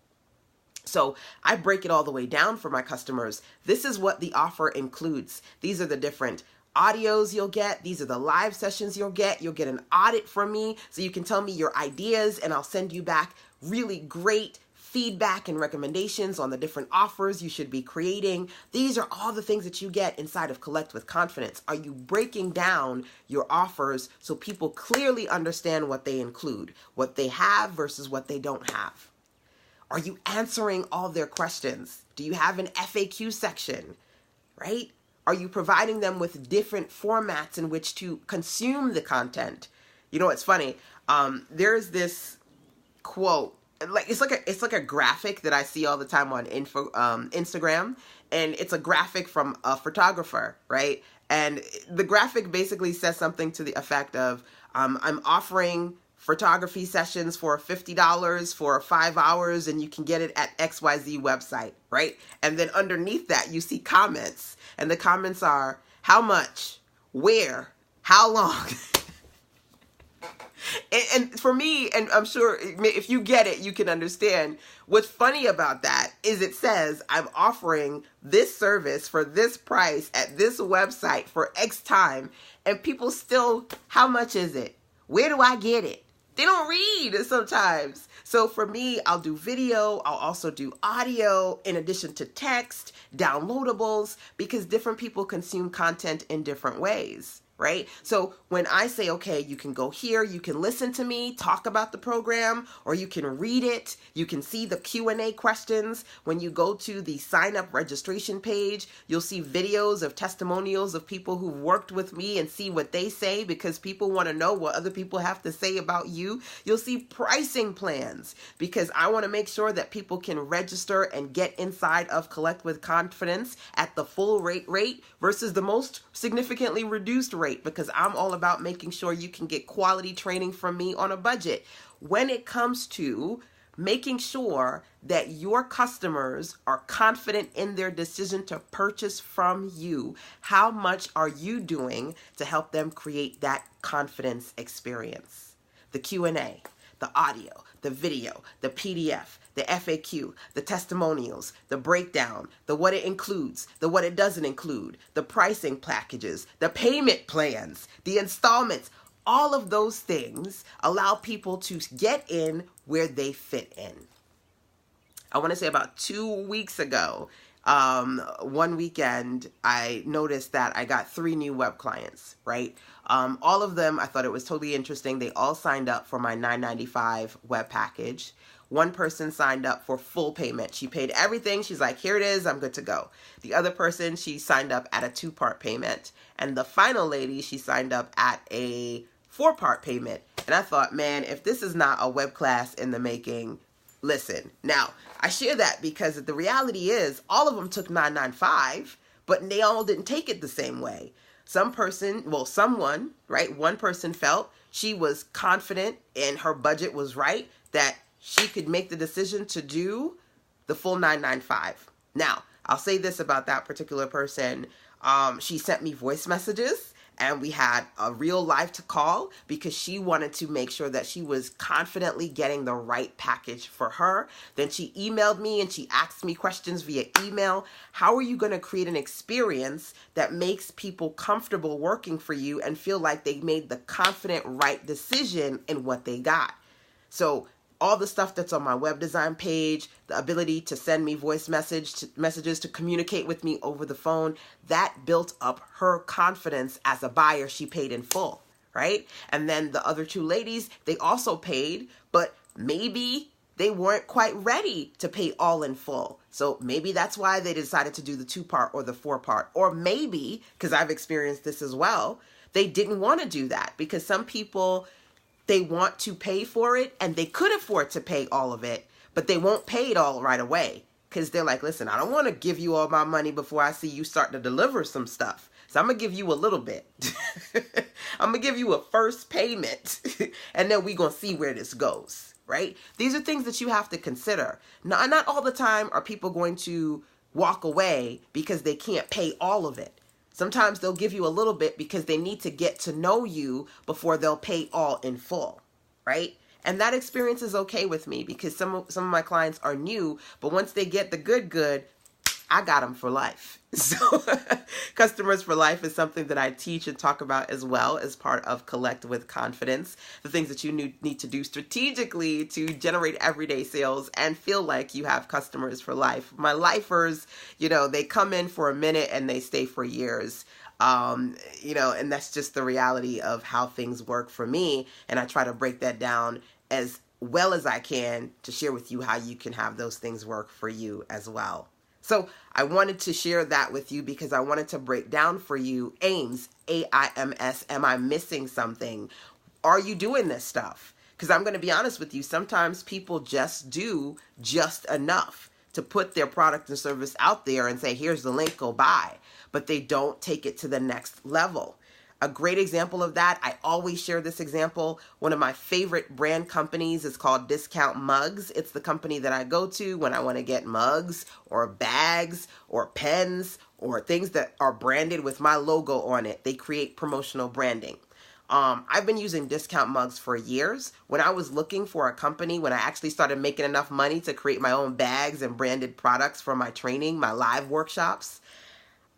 So I break it all the way down for my customers. This is what the offer includes. These are the different audios you'll get. These are the live sessions you'll get. You'll get an audit from me so you can tell me your ideas, and I'll send you back really great feedback and recommendations on the different offers you should be creating. These are all the things that you get inside of Collect with Confidence. Are you breaking down your offers so people clearly understand what they include, what they have versus what they don't have? Are you answering all their questions? Do you have an FAQ section, right? Are you providing them with different formats in which to consume the content? You know, it's funny. There's this quote, like it's like a graphic that I see all the time on Instagram, and it's a graphic from a photographer, right? And the graphic basically says something to the effect of, I'm offering photography sessions for $50 for 5 hours, and you can get it at XYZ website, right? And then underneath that, you see comments, and the comments are, how much, where, how long? And for me, and I'm sure if you get it, you can understand. What's funny about that is it says, I'm offering this service for this price at this website for X time, and people still, how much is it? Where do I get it? They don't read sometimes. So for me, I'll do video. I'll also do audio in addition to text, downloadables, because different people consume content in different ways, right? So when I say, okay, you can go here, you can listen to me talk about the program, or you can read it. You can see the Q&A questions. When you go to the sign up registration page, you'll see videos of testimonials of people who've worked with me and see what they say, because people want to know what other people have to say about you. You'll see pricing plans, because I want to make sure that people can register and get inside of Collect with Confidence at the full rate versus the most significantly reduced rate, because I'm all about making sure you can get quality training from me on a budget. When it comes to making sure that your customers are confident in their decision to purchase from you, how much are you doing to help them create that confidence experience? The Q&A, the audio, the video, the PDF, the FAQ, the testimonials, the breakdown, the what it includes, the what it doesn't include, the pricing packages, the payment plans, the installments. All of those things allow people to get in where they fit in. I want to say about 2 weeks ago, one weekend, I noticed that I got 3 new web clients, right? All of them, I thought it was totally interesting. They all signed up for my $9.95 web package. One person signed up for full payment. She paid everything. She's like, here it is, I'm good to go. The other person, she signed up at a 2-part payment. And the final lady, she signed up at a 4-part payment. And I thought, man, if this is not a web class in the making, listen. Now, I share that because the reality is all of them took $9.95, but they all didn't take it the same way. Someone, right? One person felt she was confident and her budget was right, that she could make the decision to do the full $9.95. Now, I'll say this about that particular person. She sent me voice messages, and we had a real live to call because she wanted to make sure that she was confidently getting the right package for her. Then she emailed me and she asked me questions via email. How are you going to create an experience that makes people comfortable working for you and feel like they made the confident right decision in what they got? So all the stuff that's on my web design page, the ability to send me voice messages to communicate with me over the phone, that built up her confidence as a buyer. She paid in full, right? And then the other 2 ladies, they also paid, but maybe they weren't quite ready to pay all in full. So maybe that's why they decided to do the 2-part or the 4-part. Or maybe, because I've experienced this as well, they didn't want to do that, because some people, they want to pay for it and they could afford to pay all of it, but they won't pay it all right away because they're like, listen, I don't want to give you all my money before I see you start to deliver some stuff. So I'm going to give you a little bit. I'm going to give you a first payment and then we're going to see where this goes, right? These are things that you have to consider. Not all the time are people going to walk away because they can't pay all of it. Sometimes they'll give you a little bit because they need to get to know you before they'll pay all in full, right? And that experience is okay with me because some of my clients are new, but once they get the good, I got them for life. So customers for life is something that I teach and talk about as well as part of Collect with Confidence. The things that you need to do strategically to generate everyday sales and feel like you have customers for life. My lifers, they come in for a minute and they stay for years. And that's just the reality of how things work for me. And I try to break that down as well as I can to share with you how you can have those things work for you as well. So I wanted to share that with you because I wanted to break down for you AIMS, AIMS. Am I missing something? Are you doing this stuff? Because I'm going to be honest with you, sometimes people just do just enough to put their product and service out there and say, here's the link, go buy. But they don't take it to the next level. A great example of that, I always share this example. One of my favorite brand companies is called Discount Mugs. It's the company that I go to when I want to get mugs or bags or pens or things that are branded with my logo on it. They create promotional branding. I've been using Discount Mugs for years. When I was looking for a company, when I actually started making enough money to create my own bags and branded products for my training, my live workshops,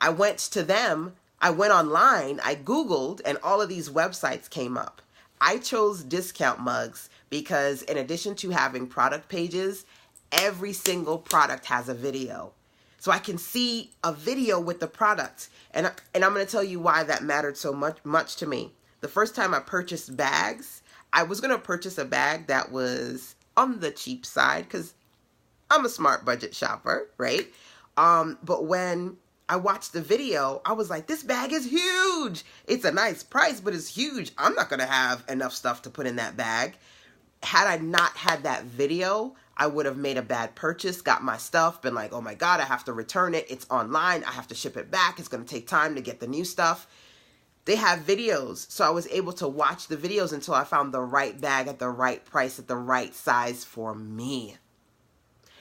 I went to them. I went online, I Googled, and all of these websites came up. I chose Discount Mugs because in addition to having product pages, every single product has a video. So I can see a video with the product. And I'm going to tell you why that mattered so much to me. The first time I purchased bags, I was going to purchase a bag that was on the cheap side because I'm a smart budget shopper, right? But when I watched the video, I was like, this bag is huge. It's a nice price, but it's huge. I'm not going to have enough stuff to put in that bag. Had I not had that video, I would have made a bad purchase, got my stuff, been like, oh my God, I have to return it. It's online. I have to ship it back. It's going to take time to get the new stuff. They have videos, so I was able to watch the videos until I found the right bag at the right price, at the right size for me.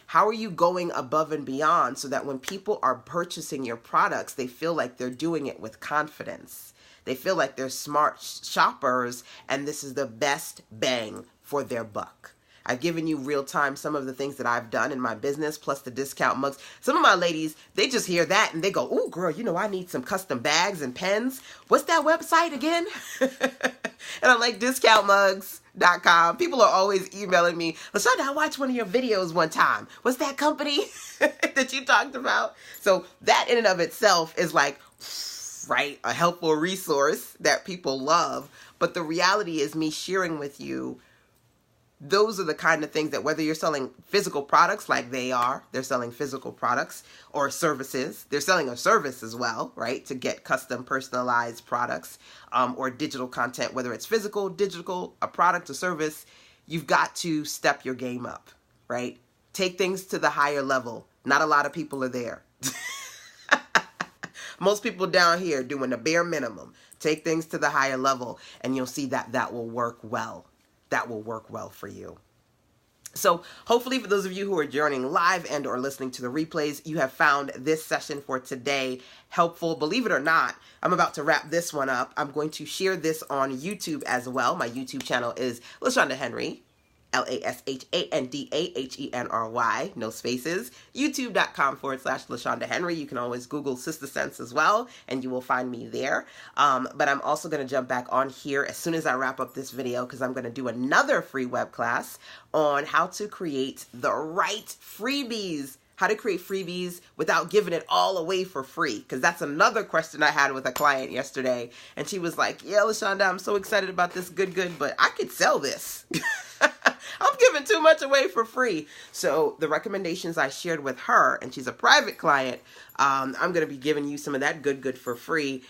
How are you going above and beyond so that when people are purchasing your products, they feel like they're doing it with confidence? They feel like they're smart shoppers and this is the best bang for their buck. I've given you real time some of the things that I've done in my business, plus the Discount Mugs. Some of my ladies, they just hear that and they go, oh girl, I need some custom bags and pens. What's that website again? And I'm like, discountmugs.com. People are always emailing me, LaShanda, I watched one of your videos one time. What's that company that you talked about? So that in and of itself is like, right, a helpful resource that people love. But the reality is me sharing with you, those are the kind of things that whether you're selling physical products like they're selling physical products or services, they're selling a service as well, right? To get custom personalized products or digital content, whether it's physical, digital, a product, a service, you've got to step your game up, right? Take things to the higher level. Not a lot of people are there. Most people down here doing the bare minimum. Take things to the higher level and you'll see that that will work well. That will work well for you. So hopefully for those of you who are joining live and or listening to the replays, you have found this session for today helpful. Believe it or not, I'm about to wrap this one up. I'm going to share this on YouTube as well. My YouTube channel is LaShanda Henry, LaShandaHenry, no spaces, youtube.com/LaShanda Henry. You can always Google Sister Sense as well, and you will find me there. But I'm also going to jump back on here as soon as I wrap up this video because I'm going to do another free web class on how to create the right freebies. How to create freebies without giving it all away for free. Because that's another question I had with a client yesterday. And she was like, yeah, LaShanda, I'm so excited about this good, but I could sell this. I'm giving too much away for free. So the recommendations I shared with her, and she's a private client, I'm going to be giving you some of that good for free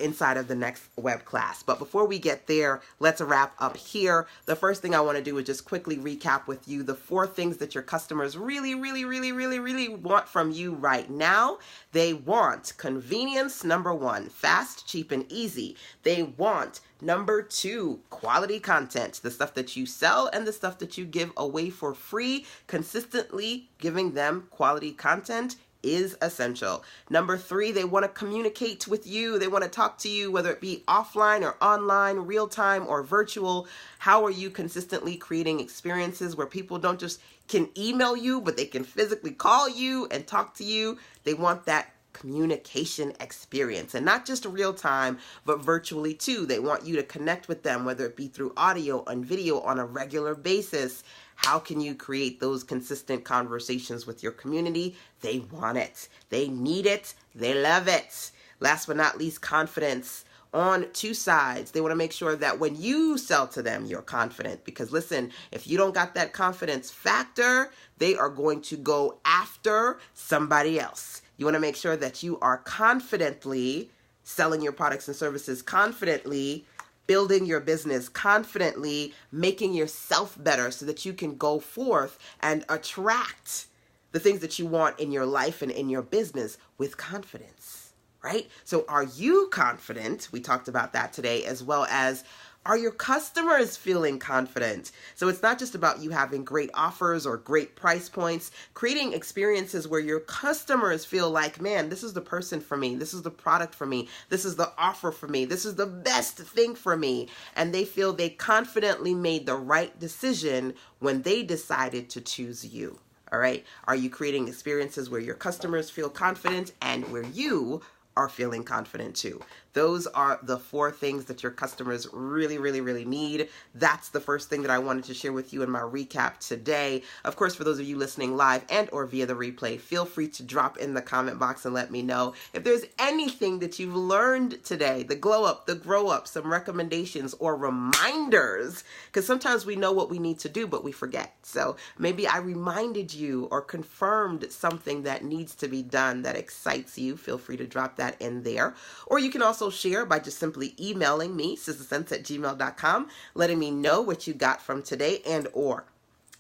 inside of the next web class. But before we get there, let's wrap up here. The first thing I want to do is just quickly recap with you the 4 things that your customers really want from you right now. They want convenience, number 1, fast, cheap, and easy. They want number 2, quality content, the stuff that you sell and the stuff that you give away for free, consistently giving them quality content is essential. Number 3, they want to communicate with you. They want to talk to you, whether it be offline or online, real time or virtual. How are you consistently creating experiences where people don't just can email you, but they can physically call you and talk to you? They want that communication experience, and not just real time, but virtually too. They want you to connect with them, whether it be through audio and video on a regular basis. How can you create those consistent conversations with your community? They want it. They need it. They love it. Last but not least, confidence. On 2 sides. They want to make sure that when you sell to them, you're confident. Because listen, if you don't got that confidence factor, they are going to go after somebody else. You want to make sure that you are confidently selling your products and services, confidently building your business, confidently making yourself better so that you can go forth and attract the things that you want in your life and in your business with confidence. Right? So are you confident? We talked about that today, as well as are your customers feeling confident? So it's not just about you having great offers or great price points, creating experiences where your customers feel like, man, this is the person for me. This is the product for me. This is the offer for me. This is the best thing for me. And they feel they confidently made the right decision when they decided to choose you. All right? Are you creating experiences where your customers feel confident and where you are feeling confident too? Those are the 4 things that your customers really, really, really need. That's the first thing that I wanted to share with you in my recap today. Of course, for those of you listening live and or via the replay, feel free to drop in the comment box and let me know if there's anything that you've learned today, the glow up, the grow up, some recommendations or reminders, because sometimes we know what we need to do, but we forget. So maybe I reminded you or confirmed something that needs to be done that excites you. Feel free to drop that in there. Or you can also share by just simply emailing me, sistersense@gmail.com, letting me know what you got from today and or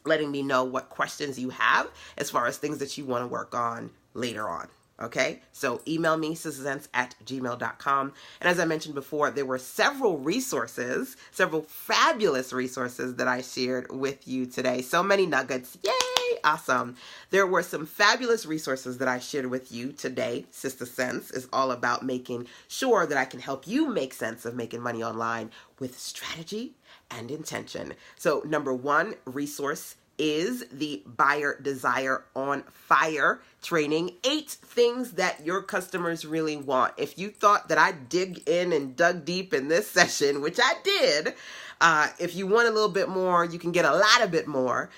letting me know what questions you have as far as things that you want to work on later on. Okay, so email me, sistersense@gmail.com. And as I mentioned before, there were several resources, several fabulous resources that I shared with you today. So many nuggets. Yay! Awesome. There were some fabulous resources that I shared with you today. Sister Sense is all about making sure that I can help you make sense of making money online with strategy and intention. So number 1 resource is the Buyer Desire on Fire training, 8 things that your customers really want. If you thought that I dig in and dug deep in this session, which I did, if you want a little bit more, you can get a lot of bit more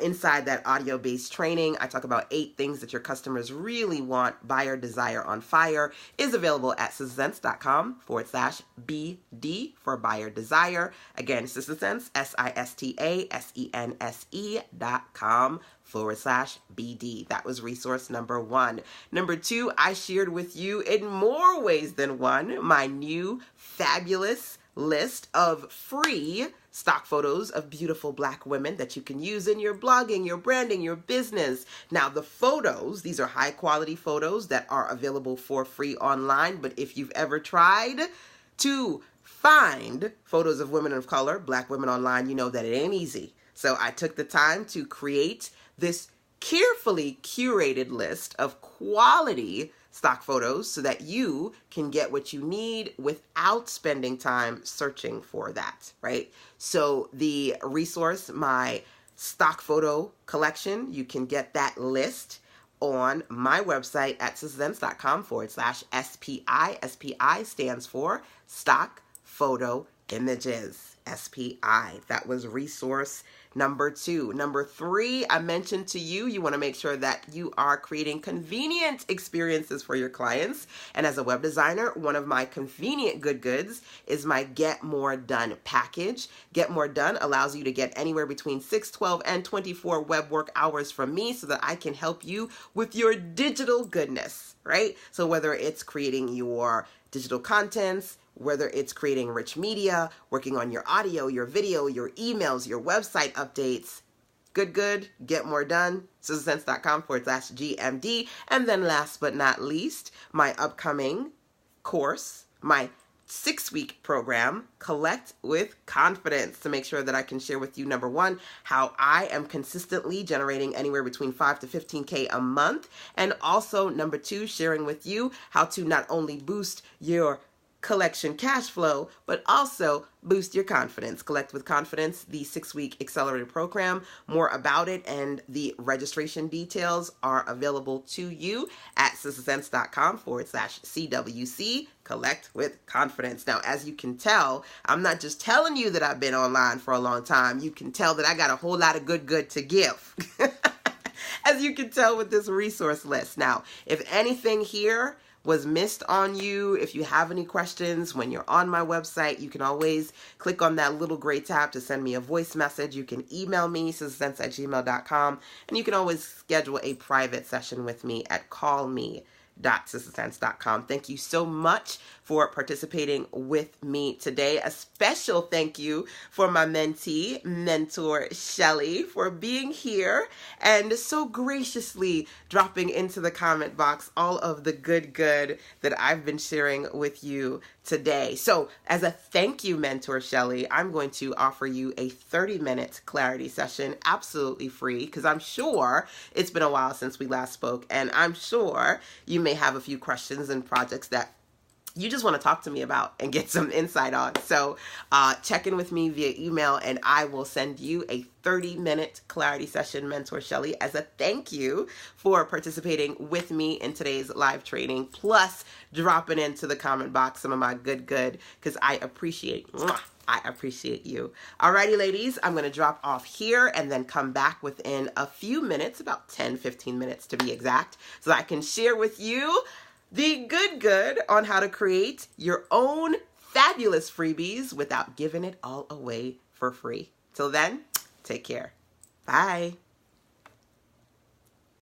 inside that audio-based training. I talk about 8 things that your customers really want. Buyer Desire on Fire is available at sistersense.com/BD for Buyer Desire. Again, SisterSense, sistersense.com/BD. That was resource number 1. Number 2, I shared with you in more ways than one my new fabulous list of free stock photos of beautiful Black women that you can use in your blogging, your branding, your business. Now, the photos, these are high quality photos that are available for free online. But if you've ever tried to find photos of women of color, Black women online, you know that it ain't easy. So I took the time to create this carefully curated list of quality stock photos so that you can get what you need without spending time searching for that, right? So the resource, my stock photo collection, you can get that list on my website at sistersense.com/SPI. SPI stands for Stock Photo Images. SPI. That was resource number 2. Number 3, I mentioned to you, you want to make sure that you are creating convenient experiences for your clients. And as a web designer, one of my convenient good goods is my Get More Done package. Get More Done allows you to get anywhere between 6, 12, and 24 web work hours from me so that I can help you with your digital goodness, right? So whether it's creating your digital contents, whether it's creating rich media, working on your audio, your video, your emails, your website updates, good, Get More Done, sistersense.com/GMD. And then last but not least, my upcoming course, my 6-week program, Collect with Confidence, to make sure that I can share with you, number one, how I am consistently generating anywhere between 5 to 15K a month. And also, number two, sharing with you how to not only boost your collection cash flow, but also boost your confidence. Collect with Confidence, the 6-week accelerated program. More about it and the registration details are available to you at sistasense.com/CWC. Collect with Confidence. Now, as you can tell, I'm not just telling you that I've been online for a long time. You can tell that I got a whole lot of good to give. As you can tell with this resource list. Now, if anything here was missed on you, if you have any questions when you're on my website, you can always click on that little gray tab to send me a voice message. You can email me, sistasense@gmail.com, and you can always schedule a private session with me at callme.sistasense.com. Thank you so much for participating with me today. A special thank you for my mentee, mentor Shelly, for being here and so graciously dropping into the comment box all of the good that I've been sharing with you today. So as a thank you, mentor Shelly, I'm going to offer you a 30-minute clarity session, absolutely free, because I'm sure it's been a while since we last spoke, and I'm sure you may have a few questions and projects that you just want to talk to me about and get some insight on. So check in with me via email and I will send you a 30-minute clarity session, mentor Shelly, as a thank you for participating with me in today's live training, plus dropping into the comment box some of my good, because I appreciate you. Alrighty, ladies, I'm going to drop off here and then come back within a few minutes, about 10-15 minutes to be exact, so I can share with you the good on how to create your own fabulous freebies without giving it all away for free. Till then, take care. Bye.